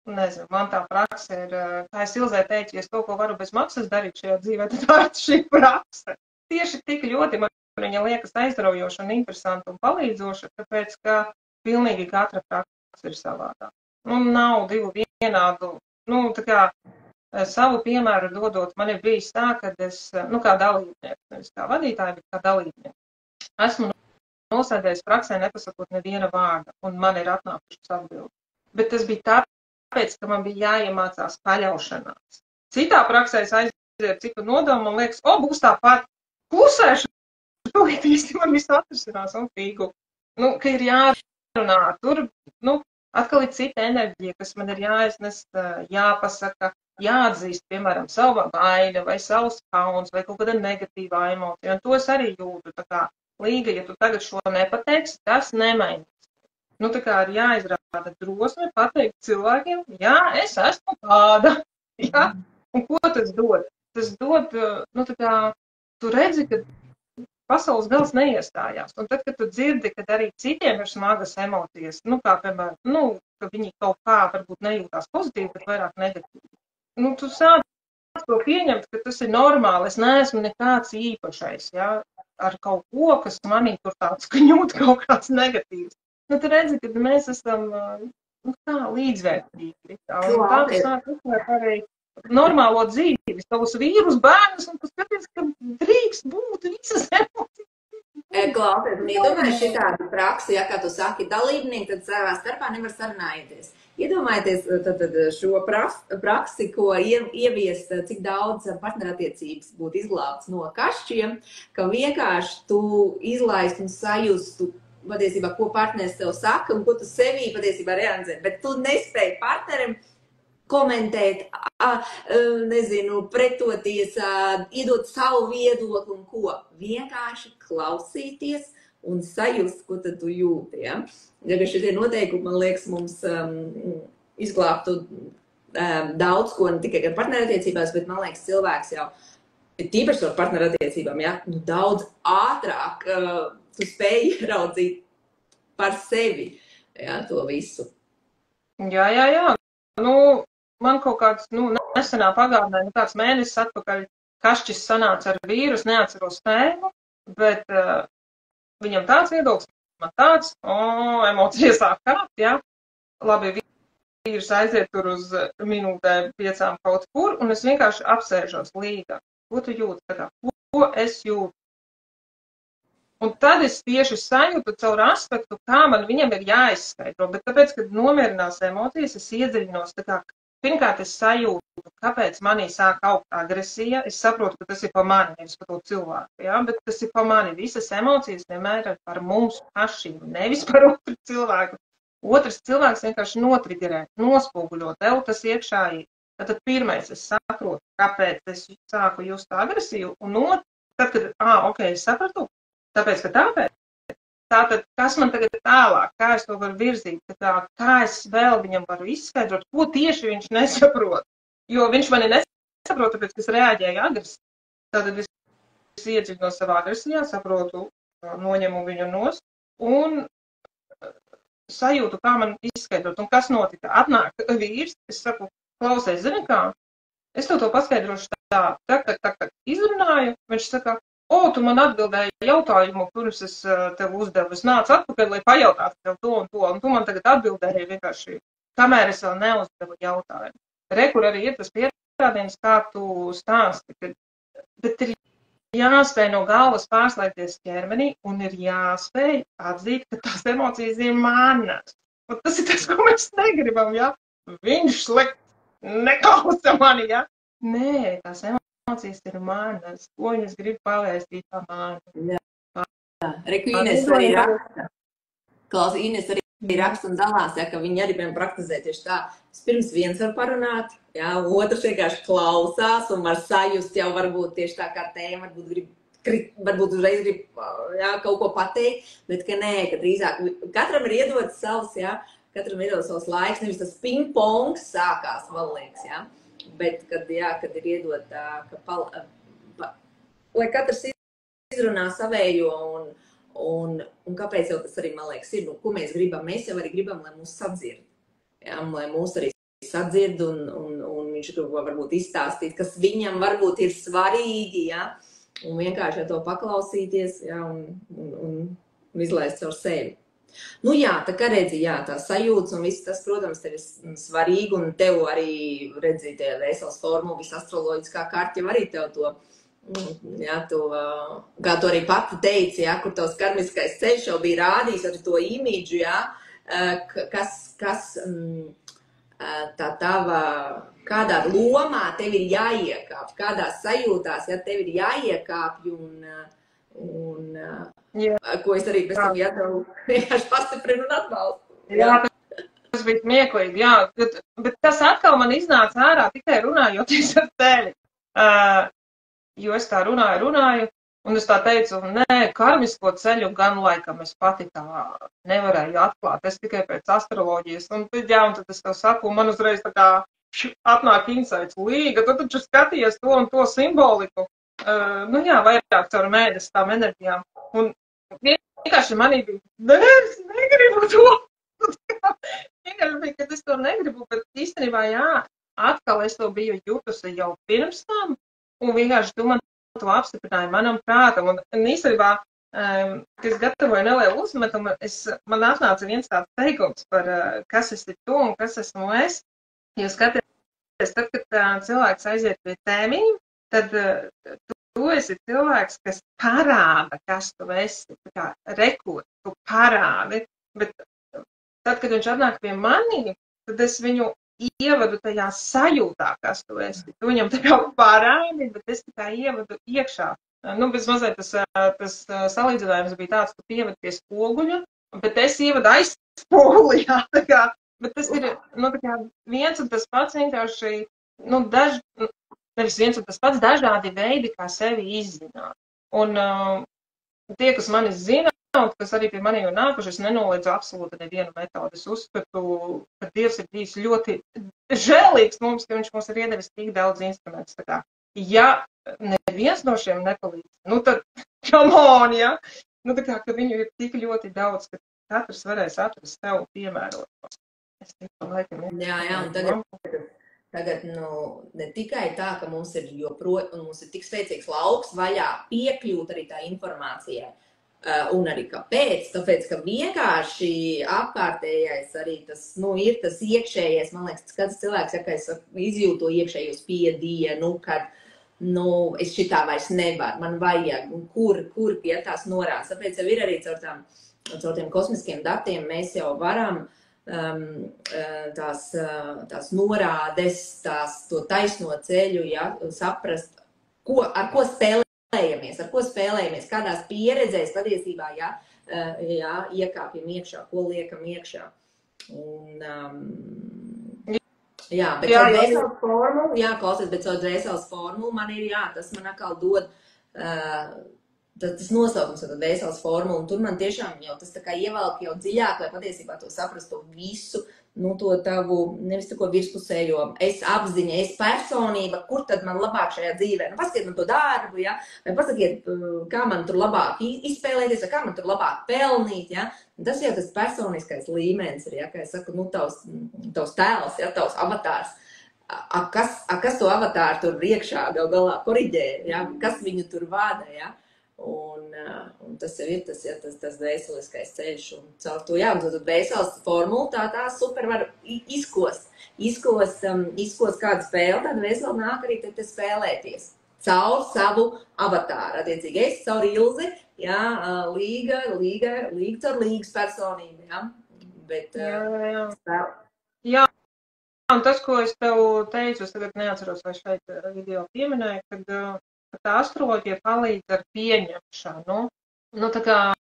nezinu, man tā praksa ir, kā es Ilzē teicu, ja es to, ko varu bez maksas darīt šajā dzīvē, tad tā ir šī praksa. Tieši tik ļoti man viņa liekas aizraujoša un interesanta un palīdzoša, tāpēc, ka pilnīgi katra praksa ir savādā. Nav divu vienādu, tā kā savu piemēru dodot, man ir bijis tā, kad es, kā dalībnieks, nevis kā vadītāji, bet kā dalībnieks. Esmu nosēdējis praksē, nepasakot neviena vārda, un man ir atnākušas atbildes. Bet tas bija tāpēc, ka man bija jāiemācās paļaušanās. Citā praksē es aizdzēru citu nodomu, man liekas, būs tāpat klusēšana, tūlīt īsti man viss atrisinās un fīgu. Ka ir jārunā, tur, atkal ir cita enerģija, kas man ir jāiznes, jāpasaka, jāatzīst, piemēram, sava vaina vai savs kauns vai kaut kāda negatīvā emocija, un to es arī jūtu, tā kā Līga, ja tu tagad šo nepateiksi, tas nemainīs. Tā kā ir jāizrāda drosme pateikt cilvēkiem, jā, es esmu tāda, jā, un ko tas dod? Tas dod, tā kā tu redzi, ka pasaules gals neiestājās, un tad, kad tu dzirdi, ka arī citiem ir smagas emocijas, kā, piemēram, ka viņi kaut kā varbūt nejūtās pozitīvi, bet vairāk negatīvi. Tu sāc to pieņemt, ka tas ir normāli, es neesmu nekāds īpašais, jā, ar kaut ko, kas manī tur tāds kņūt kaut kāds negatīvs. Tu redzi, ka mēs esam līdzvērtīgi. Tā tu sāk uzsvērt arī normālo dzīvi, savus vīrus, bērnus, un tu skaties, ka drīkst būt visas emocijas. Klausies, un iedomājies šitādu praksi, ja, kā tu saki, dalībnieki, tad savā starpā nevar sarunājoties. Iedomājieties tad šo praksi, ko ieviest, cik daudz partnerattiecības būtu izglābts no kašķiem, ka vienkārši tu izlaist un sajustu, patiesībā, ko partneris tev saka un ko tu sevī patiesībā realizē, bet tu nespēji partnerim komentēt, pretoties, iedot savu viedokli un ko. Vienkārši klausīties un sajust, ko tad tu jūti, ja? Ja šitie noteikumi, man liekas, mums izglābtu daudz ko, ne tikai gan partnerattiecībās, bet, man liekas, cilvēks jau, tīpaši ar partnerattiecībām, ja, daudz ātrāk tu spēj ieraudzīt par sevi, ja, to visu. Jā. Man kaut kāds, nesenā pagātnē, kāds mēnesis atpakaļ kašķis sanāca ar vīru, es neatceros tēmu, bet viņam tāds viedoklis, man tāds, emocijas sāk kāpt, jā. Labi, vīrs aiziet tur uz minūtē 5 kaut kur, un es vienkārši apsēžos Līga. Ko tu jūti? Ko es jūtu? Un tad es tieši sajūtu caur aspektu, kā man viņam ir jāizskaidro, bet tāpēc, kad nomierinās emocijas, es iedziļinos, pirmkārt es sajūtu, kāpēc manī sāk augt agresija, es saprotu, ka tas ir pa mani, nevis pa to cilvēku, jā, bet tas ir pa mani, visas emocijas vienmēr ir par mums pašiem, nevis par otru cilvēku. Otrs cilvēks vienkārši notrigerē, nospoguļo tev tas iekšā ir. Tad pirmais es saprotu, kāpēc es sāku just agresiju, un tad, kad, es sapratu, tāpēc, ka tāpēc. Tātad, kas man tagad ir tālāk, kā es to varu virzīt, kā es vēl viņam varu izskaidrot, ko tieši viņš nesaprot. Jo viņš mani nesaprot, tāpēc, ka es reaģēju agresīvi. Tātad es iedziļinos savā agresijā, saprotu, noņemu viņu nost un sajūtu, kā man izskaidrot. Un kas notika? Atnāk vīrs, es saku, klausies, zini kā? Es to paskaidrošu tā, izrunāju, viņš saka, tu man atbildēji jautājumu, kurus es tev uzdevu. Es nācu atpakaļ, lai pajautātu tev to un to, un tu man tagad atbildēji vienkārši kamēr es vēl neuzdevu jautājumu. Kur arī ir tas pierādījums, kā tu stāsti, bet ir jāspēj no galvas pārslēgties ķermenī un ir jāspēj atzīt, ka tās emocijas ir manas. Un tas ir tas, ko mēs negribam, ja? Viņš slikt neklausa mani, ja? Nē, tās emocijas ir manas. Ko viņas grib pavēstīt pa mani? Reku Ines arī raksta. Klaus, Ines arī raksta un dalās, ja, ka viņi arī piemēram praktizē tieši tā. Pirms viens var parunāt, ja, otrs vienkārši klausās un var sajust jau varbūt tieši tā kā tēma, varbūt uzreiz grib ja, kaut ko pateikt, bet ka nē, ka drīzāk katram ir iedots savs, ja, katram ir iedots savs laiks, nevis tas ping-pongs sākās, man liekas, ja, bet kad ir iedot, lai katrs izrunā savējo un kāpēc jau tas arī, man liekas, ir, ko mēs gribam, mēs jau arī gribam, lai mūs sadzird, ja, lai mūs arī sadzird un viņš to varbūt izstāstīt, kas viņam varbūt ir svarīgi, ja, un vienkārši to paklausīties, ja, un izlaist caur sevi. Nu jā, tā kā redzi, jā, tā sajūtas un viss tas, protams, tev ir svarīgi, un tev arī, redzi, tie vēseles formula, viss astroloģiskā kārta jau arī tev to, jā, to, kā tu arī pati teici, jā, kur tavs karmiskais ceļš jau bija rādījis ar to imidžu, jā, kas tā tava, kādā lomā tev ir jāiekāpj, kādās sajūtās, ja tev ir jāiekāpj un ko es arī pēc tam jātev vienkārši pastiprinu un atbalstu. Jā, tas bija smieklīgi, jā, bet tas atkal man iznāca ārā tikai runājoties ar tevi, jo es tā runāju, un es tā teicu, nē, karmisko ceļu gan laikam es pati tā nevarēju atklāt, es tikai pēc astroloģijas, un tad es tev saku, un man uzreiz tā kā atnāk insights, Līga, tu taču skaties to un to simboliku, nu jā, vairāk caur mēnesi tām enerģijām, un vienkārši manī bija, nē, es negribu to, vienkārši bija, ka es to negribu, bet īstenībā jā, atkal es to biju jutusi jau pirms tam, un vienkārši tu man to apstiprināji manam prātam, un īstenībā, kad es gatavoju nelielu uzmetumu, man atnāca viens tāds teikums par, kas esi tu un kas esmu es, jo skaties, tad, kad cilvēks aiziet pie tēmīm, tad tu esi cilvēks, kas parāda, kas tu esi, tā kā rekur, tu parādi, bet tad, kad viņš atnāk pie manī, tad es viņu ievadu tajā sajūtā, kas tu esi. Tu viņam tā kā parādi, bet es tā kā ievadu iekšā. Nu, bez mazliet tas salīdzinājums bija tāds, tu pievadi pie spoguļa, bet es ievadu aiz spoguli, jā, tā kā, bet tas ir, nu, tā kā viens un tas pats vienkārši, nu, nevis viens un tas pats dažādi veidi, kā sevi izzināt. Un tie, kas mani zina, kas arī pie maniem ir nākuši, es nenoliedzu absolūti nevienu metodi. Es uzskatu, ka Dievs ir bijis ļoti žēlīgs mums, ka viņš mums ir iedevis tik daudz instrumentus. Tā kā, ja neviens no šiem nepalīdz, nu tad, come on, ja? Nu tā kā, ka viņu ir tik ļoti daudz, ka katrs varēs atrast sev piemērot. Es tikai laikam ir. Jā, un tagad nu, ne tikai tā, ka mums ir mums ir tik spēcīgs lauks vaļā piekļūt arī tā informācijai. Un arī kāpēc? Tāpēc, ka vienkārši apkārtējais arī tas, nu, ir tas iekšējais, man liekas, kāds cilvēks, ja, ka es izjūtu to iekšējo spiedienu, kad, nu, es šitā vairs nevaru, man vajag, un kur pie tās norādes. Tāpēc jau ir arī caur tiem kosmiskiem datiem mēs jau varam tās norādes, to taisno ceļu, ja, saprast, ar ko spēlējamies, kādās pieredzēs patiesībā, iekāpjam iekšā, ko liekam iekšā. Un, bet caur dvēseles formulu, klausies, bet caur dvēseles formulu man ir, tas man atkal dod tas nosaukums, tad dvēseles formula, un tur man tiešām jau tas tā kā ievelk jau dziļāk, lai patiesībā to saprast to visu, nu, to tavu, nevis tako virspusējo, es apziņa, es personība, kur tad man labāk šajā dzīvē? Nu, pasakiet man to darbu, ja? Vai pasakiet, kā man tur labāk izspēlēties, vai kā man tur labāk pelnīt, ja? Tas jau tas personiskais līmenis ir, ja? Kā es saku, nu, tavs tēls, ja? Tavs avatārs. Kas to avatāru tur iekšā gal galā koriģē, ja? Kas viņu tur vada, ja? Un tas jau ir tas dvēseliskais ceļš, un caur to, jā, un tad dvēseles formula tā super var izkost kādu spēli, tad dvēseli nāk arī te spēlēties caur savu avatāru, attiecīgi es caur Ilzi, jā, līga caur līgas personību, jā, bet jā, un tas, ko es tev teicu, es tagad neatceros, vai šeit video pieminēju, kad tā astroloģija palīdz ar pieņemšanu. Nu, tā kā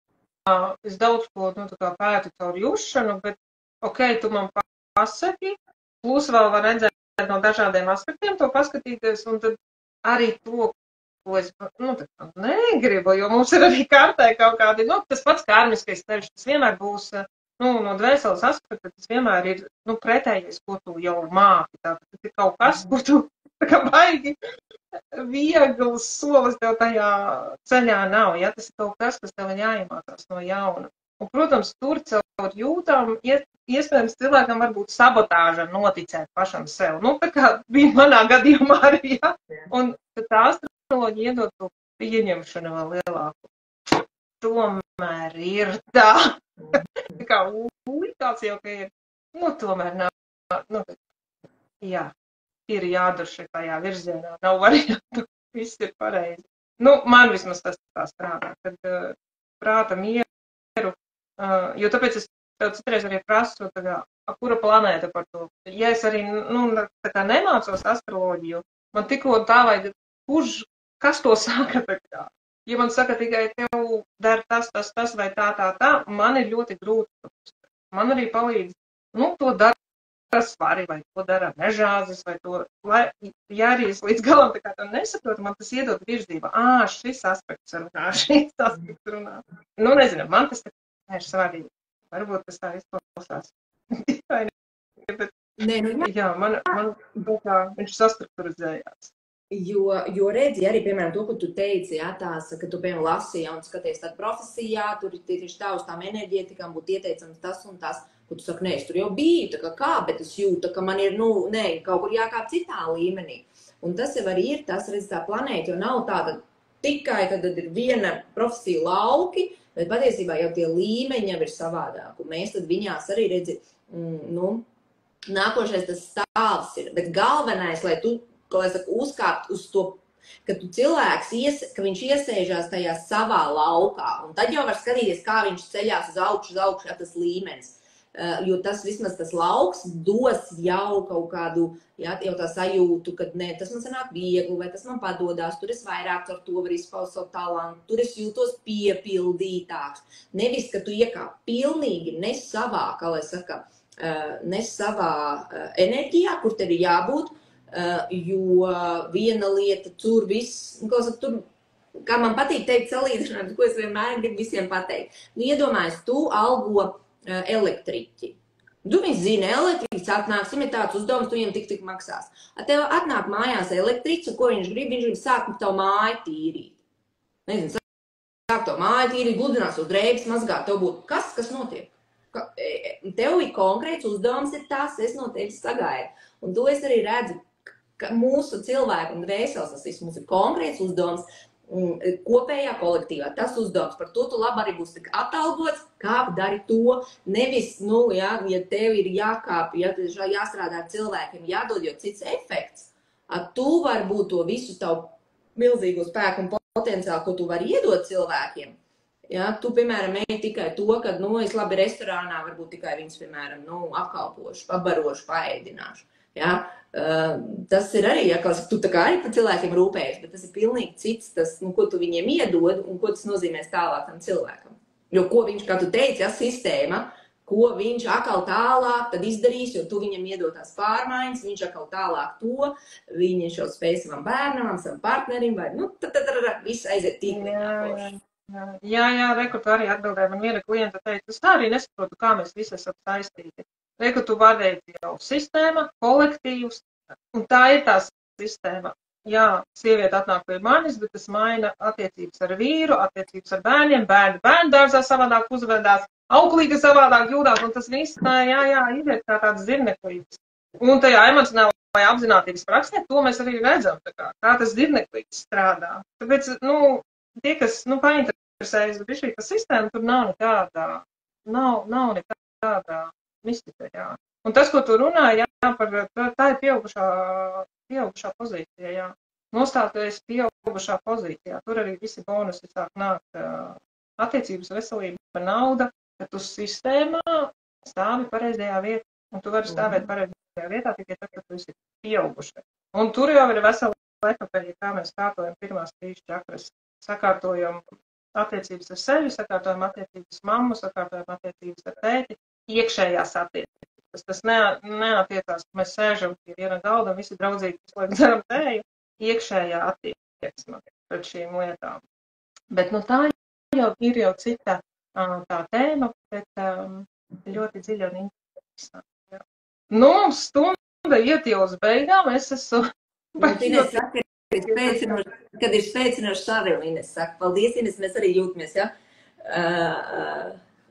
es daudz ko, nu, tā kā pētu caur jušanu, bet, tu man pasaki, plus vēl var redzēt no dažādiem aspektiem to paskatīties, un tad arī to, ko es, nu, tā kā negribu, jo mums ir arī kartē kaut kādi, nu, tas pats karmiskais ceļš, tas vienmēr būs, nu, no dvēseles aspekta, tas vienmēr ir, nu, pretējais, ko tu jau māki, tā ir kaut kas, ko tu, tā kā baigi, viegls solis tev tajā ceļā nav, ja tas ir kaut kas, kas tev jāiemācās no jauna. Un, protams, tur caur jūtām, iespējams, cilvēkam varbūt sabotāža noticēt pašam sev. Nu, tā kā bija manā gadījumā arī, ja? Un tā astroloģija iedod to pieņemšanu vēl lielāku. Tomēr ir tā, tā kā tāds jau, ka ir, nu, tomēr nav, nu, jā. Ir jādurši tajā virzienā, nav variantu, viss ir pareizi. Nu, man vismaz tas tā strādā, kad prāta mieru, jo tāpēc es tev citreiz arī prasu, tā kā, kura planēta par to. Ja es arī, nu, tā kā nemācos astroloģiju, man tikko tā vajag, kas to saka tā kā? Ja man saka tikai tev dar tas vai tā, man ir ļoti grūti. Man arī palīdz, nu, to dara svari, vai to dara mežāzes, vai to, ja arī es līdz galam tā kā to nesaprotu, man tas iedod virzību. Šis aspekts runā, šis aspekts runā. Nu, nezinu, man tas tā ir svarīgi. Varbūt tas tā izklausās. Bet, jā, man viņš sastrukturizējās. Jo redzi, arī, piemēram, to, ko tu teici, jā, tās, ka tu, piemēram, lasīji un skaties tādu profesijā, tur tieši tā uz tām enerģētikām būtu ieteicams tas un tas, ko tu saki, es tur jau biju, tā kā, bet es jūtu, ka man ir, kaut kur jākāp citā līmenī. Un tas jau arī ir, tas, redz, tā planēta, jo nav tāda tikai, tad ir viena profesija lauki, bet patiesībā jau tie līmeņi jau ir savādāk. Un mēs tad viņās arī redzi, nākošais tas stāvs ir, bet galvenais, lai tu, kā lai saka, uzkāpt uz to, ka tu cilvēks, ka viņš iesēžās tajā savā laukā, un tad jau var skatīties, kā viņš ceļās uz augšu, tas līmenis. Jo tas vismaz tas lauks dos jau kaut kādu, jā, jau tā sajūtu, ka ne, tas man sanāk viegli, vai tas man padodās, tur es vairāk ar to var izpaust savu talantu, tur es jūtos piepildītāks. Nevis, ka tu iekāp pilnīgi ne savā, kā lai saka, ne savā enerģijā, kur tev ir jābūt, jo viena lieta tur viss, tur, kā man patīk teikt salīdzināt, ko es vienmēr gribu visiem pateikt. Iedomājies, tu algo elektriķi. Tu viņi zina, elektriķis atnāks, viņam ir tāds uzdevums, tu viņam tik maksās. Tev atnāk mājās elektriķis, ko viņš grib sākt tavu māju tīrīt. Nezinu, sākt tavu māju tīrīt, gludinās uz drēbes, mazgāt, tev būtu kas notiek? Tev ir konkrēts uzdevums, ir tas, es no tevis sagaidu. Un to es arī redzu, ka mūsu cilvēku un dvēseles, tas mums ir konkrēts uzdevums, kopējā kolektīvā. Tas uzdevums, par to tu labi arī būs tik atalgots, kāp dari to, nevis, ja tev ir jākāp, ja jāstrādā ar cilvēkiem, jādod jau cits efekts, tu vari būt to visu tavu milzīgo spēku un potenciālu, ko tu vari iedot cilvēkiem. Ja, tu, piemēram, ej tikai to, ka, es labi restorānā varbūt tikai viņus, piemēram, apkalpošu, pabarošu, paēdināšu. Ja? Tas ir arī, ja tu tā kā arī par cilvēkiem rūpējies, bet tas ir pilnīgi cits, tas, ko tu viņiem iedod un ko tas nozīmēs tālāk tam cilvēkam. Jo ko viņš, kā tu teici, ja, sistēma, ko viņš atkal tālāk tad izdarīs, jo tu viņam iedod tās pārmaiņas, viņš atkal tālāk to, viņš jau spēj savam bērnam, savam partnerim, vai, tad viss aiziet tīklī. Jā, reku tu arī atbildēji. Man viena klienta teica, es tā arī nesaprotu, kā mēs visi esam saistīti. Reku tu vadēji jau sistēma, kolektīvs, un tā ir tā sistēma. Jā, sieviete atnāk pie manis, bet tas maina attiecības ar vīru, attiecības ar bērniem, bērnu dārzā savādāk uzvedās, auklīga savādāk jūtās, un tas viss, iziet kā tāds zirneklītis. Un tajā emocionālajā apzinātības praksē, to mēs arī redzam, kā tas zirneklītis strādā. Tāpēc, tie, kas, nu, painteresējas bišķi par sistēmu, tur nav nekāda mistika, jā. Un tas, ko tu runāji, jā, tā ir pieaugušā pozīcija, jā. Nostāties pieaugušā pozīcijā. Tur arī visi bonusi sāk nākt attiecības, veselība, nauda, ka tu sistēmā stāvi pareizajā vietā. Un tu vari stāvēt pareizajā vietā tikai tad, kad tu esi pieaugušais. Un tur jau ir vesela epopeja, kā mēs kārtojam pirmās 3 čakras. Sakārtojam attiecības ar sevi, sakārtojam attiecības mammu, sakārtojam attiecības ar tēti, iekšējās attiecības. Tas neatiecās, ka mēs sēžam pie viena galda, visi draudzīgi, visu laiku dzeram tēju, iekšējā attieksme pret šīm lietām. Bet, nu, tā ir jau cita tā tēma, bet ļoti dziļa un interesanta. Nu, mums stunda iet jau uz beigām, es esmu... Ines saka, kad ir spēcinoši saruna, Ines saka, paldies, Ines, mēs arī jūtamies, ja,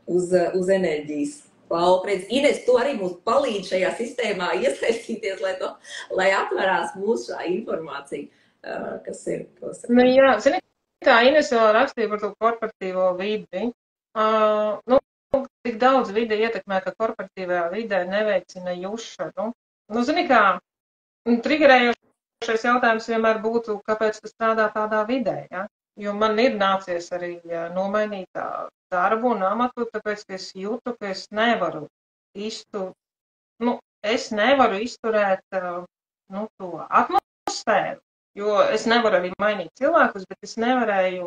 uz enerģijas. Paldies. Ines, tu arī mums palīdz šajā sistēmā iesaistīties, lai atverās mūsu šā informācija, kas ir. Nu, jā, zini, tā Ines vēl rakstīja par to korporatīvo vidi. Nu, tik daudz vide ietekmē, ka korporatīvajā vidē neveicina jušanu. Nu, zini kā, triggerējošais jautājums vienmēr būtu, kāpēc tu strādā tādā vidē, ja? Jo man ir nācies arī nomainīt darbu un amatu, tāpēc, ka es jūtu, ka es nevaru izturēt to atmosfēru, jo es nevaru arī mainīt cilvēkus, bet es nevarēju,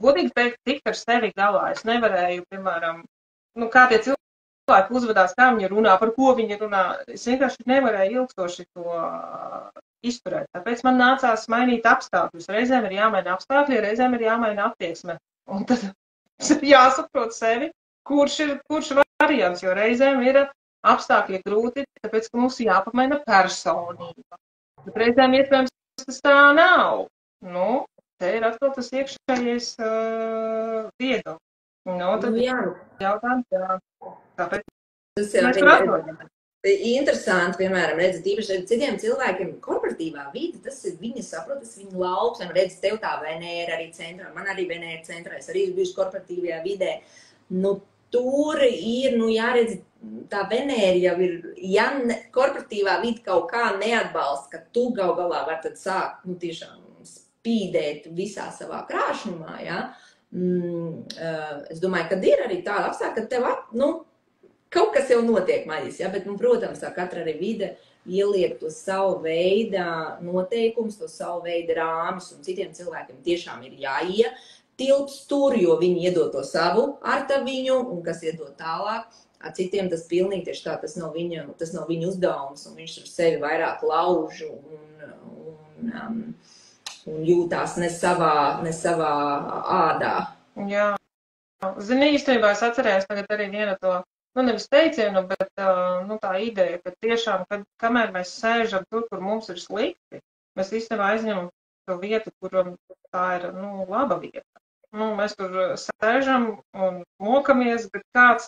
godīgi teikt, tikt ar sevi galā. Es nevarēju, piemēram, kā tie cilvēki uzvedās, kā viņi runā, par ko viņi runā. Es vienkārši nevarēju ilgstoši to izturēt. Tāpēc man nācās mainīt apstākļus. Reizēm ir jāmaina apstākļi, reizēm ir jāmaina attieksme. Un tad jāsaprot sevi, kurš variants, jo reizēm ir apstākļi grūti, tāpēc, ka mums jāpamaina personība. Bet reizēm iespējams tas tā nav. Nu, te ir atkal tas iekšējais viegli. Tad jautājums, jā. Tāpēc mēs tur atrodam. Interesanti, piemēram, redzat, īpaši citiem cilvēkiem korporatīvā vide, tas ir viņa saprot, tas viņa lauks, un redz, tev tā Venēra arī centrā, man arī Venēra centrā, es arī bijuši korporatīvajā vidē. Nu, tur ir, jāredz, tā Venēra jau ir, ja korporatīvā vide kaut kā neatbalsta, ka tu gal galā var tad sākt, tiešām spīdēt visā savā krāšņumā, ja? Es domāju, ka ir arī tāda apstākļa, ka tev, kaut kas jau notiek maģis, ja? Bet, protams, katra arī vide ieliek to savu veidu noteikums, to savu veidu rāmis, un citiem cilvēkiem tiešām ir jāietilps tur, jo viņi iedod to savu artaviņu, un kas iedod tālāk. Ar citiem tas pilnīgi tieši tā, tas nav viņa uzdevums, un viņš ar sevi vairāk lauž un jūtās ne savā ādā. Jā. Zini, īstenībā es atcerējos tagad arī vienu to, nevis teicienu, bet tā ideja, ka tiešām, kamēr mēs sēžam tur, kur mums ir slikti, mēs īstenībā aizņemam to vietu, kur tā ir, laba vieta. Mēs tur sēžam un mokamies, bet kāds,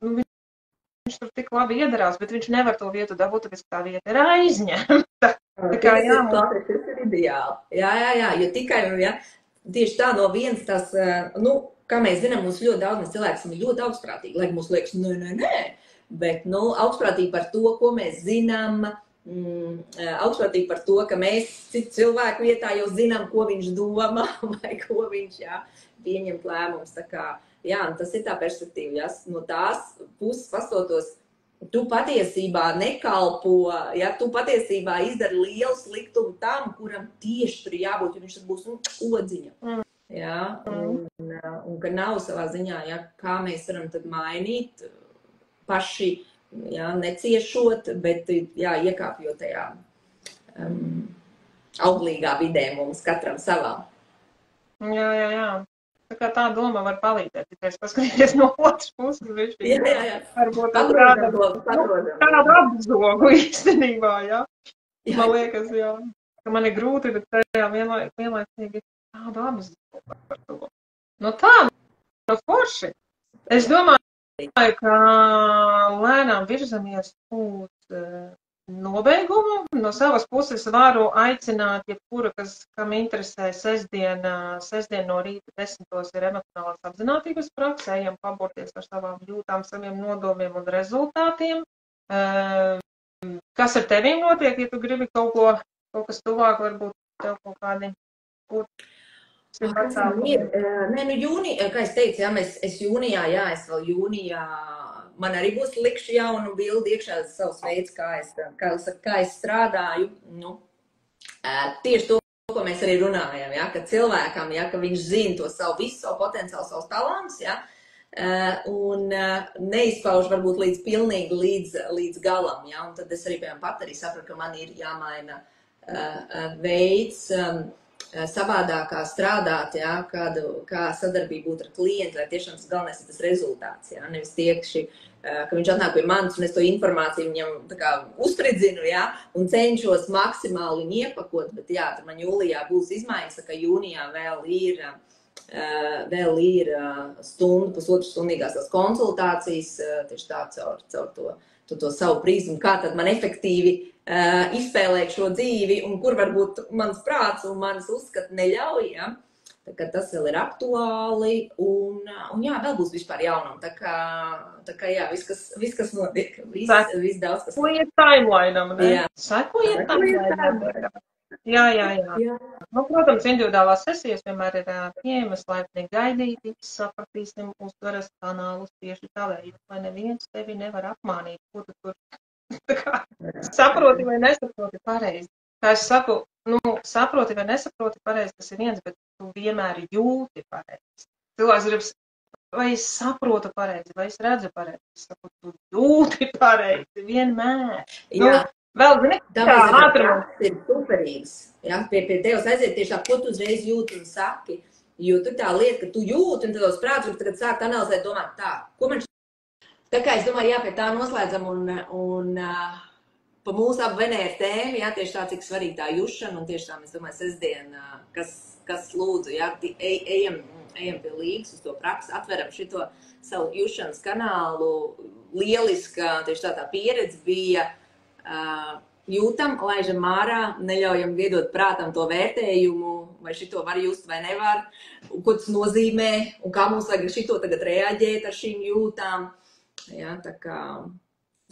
viņš tur tik labi iedarās, bet viņš nevar to vietu dabūt, tāpēc tā vieta ir aizņemta. Tas ir ideāli. Jā, jo tikai, tieši tā no vienas tas, kā mēs zinām, mums ļoti daudz, mēs cilvēki esam ļoti augstprātīgi, lai mums liekas, nē, bet, augstprātīgi par to, ko mēs zinām, augstprātīgi par to, ka mēs citu cilvēku vietā jau zinām, ko viņš domā, vai ko viņš, pieņem lēmums, tā kā, tas ir tā perspektīva, no tās puses pastotos, tu patiesībā nekalpo, tu patiesībā izdari lielu sliktumu tam, kuram tieši tur jābūt, jo viņš tur būs, odziņa. Un ka nav savā ziņā, kā mēs varam tad mainīt paši, neciešot, bet, iekāpjot tajā auglīgā vidē mums katram savā. Jā. Tā kā tā doma var palīdzēt, tikai paskatīties no otras puses. Jā. Varbūt Patrodam. Tādu apzogu īstenībā, Man liekas, ka man ir grūti, bet tajā vienlaicīgi tādu apzogu par to. Forši. Es domāju, ka lēnām virzamies uz nobeigumu. No savas puses varu aicināt, jebkuru, kam interesē sestdien no rīta 10 ir emocionālās apzinātības prakse, ejam paborties ar savām jūtām, saviem nodomiem un rezultātiem. Kas ar tevīm notiek, ja tu gribi kaut kas tuvāk, varbūt tev kaut kādi Kas man ir? Nē, nu jūnijā, kā es teicu, jā, es jūnijā, es vēl jūnijā, man arī būs likšu jaunu bildi iekšā savs veids, kā es strādāju. Nu, tieši to, ko mēs arī runājam, ja, ka cilvēkam, ja, ka viņš zina to visu savu potenciālu, savus talants, ja, un neizpauž varbūt līdz galam, ja, un tad es arī, piemēram, pat arī sapratu, ka man ir jāmaina veids, savādākā strādāt, ja, kā sadarbība būtu ar klientu, lai tiešām tas galvenais ir tas rezultāts, ja, nevis tiekši, ka viņš atnāk pie manis un es to informāciju viņam tā kā uzspridzinu, ja, un cenšos maksimāli viņu iepakot, bet jā, tad man jūlijā būs izmaiņas, ka jūnijā vēl ir pusotru stundīgās tās konsultācijas, tieši tā caur to savu prizmu, kā tad man efektīvi izspēlēt šo dzīvi un kur varbūt mans prāts un mans uzskats neļauj, ja? Tā kā tas vēl ir aktuāli un jā, vēl būs vispār jaunam. Tā kā jā, viss kas notiek, viss daudz kas. Sekojiet timelineam, ne? Jā. Sekojiet timelineam. Jā. Nu, protams, individuālās sesijas vienmēr ir pieejamas, laipni gaidīti, sapratīsim uztveres kanālus tieši tā veidā, lai neviens tevi nevar apmānīt, ko tu tur saproti vai nesaproti pareizi. Kā es saku, saproti vai nesaproti pareizi, tas ir viens, bet tu vienmēr jūti pareizi. Cilvēks grib, vai es saprotu pareizi, vai es redzu pareizi. Es saku, tu jūti pareizi, vienmēr. Jā. Vēl, zini, kā ātrums. Tas ir superīgs. Ja? Pie Tevis aiziet tieši tā, ko tu uzreiz jūti un saki. Jo tur tā lieta, ka tu jūti un tad tos prātus tagad sākt analizēt, domāt tā, ko man tā kā es domāju, jā, pie tā noslēdzam un pa mūsu apvenēr tēmu, jā, tieši tā, cik svarīgi tā jušana un tieši tā, mēs domāju, sestdien, kas lūdzu, jā, ejam pie līgas uz to praksi, atveram šito savu jušanas kanālu, lieliska, tieši tā pieredze bija, jūtam, laižam ārā, neļaujam viedot prātam to vērtējumu, vai šito var just vai nevar, un ko tas nozīmē, un kā mums vajag šito tagad reaģēt ar šīm jūtām. Jā, tā kā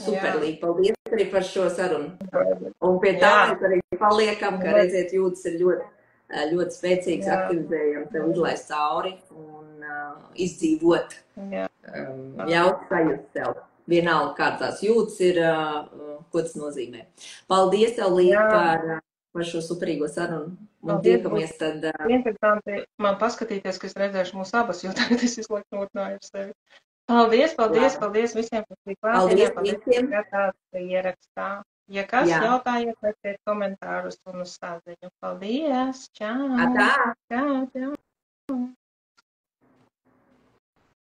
superlīgi. Paldies arī par šo sarunu. Un pie tā mēs arī paliekam, ka redziet, jūtas ir ļoti spēcīgs, aktivizējam, tev izlaist cauri un izdzīvot, ļaut sajust sev. Vienalga, kā tās jūtas ir, ko tas nozīmē. Paldies tev, Līga, par šo superīgo sarunu. Un tiekamies tad. Interesanti man paskatīties, ka es redzēšu mūs abas, jo tagad es visu laiku notināju ar sevi. Paldies visiem, kas bija klātienē. Paldies, ka tāds ierakstā. Ja kas, jautājiet, lieciet komentārus un uz saziņu. Paldies! Čau! Atā! Čau!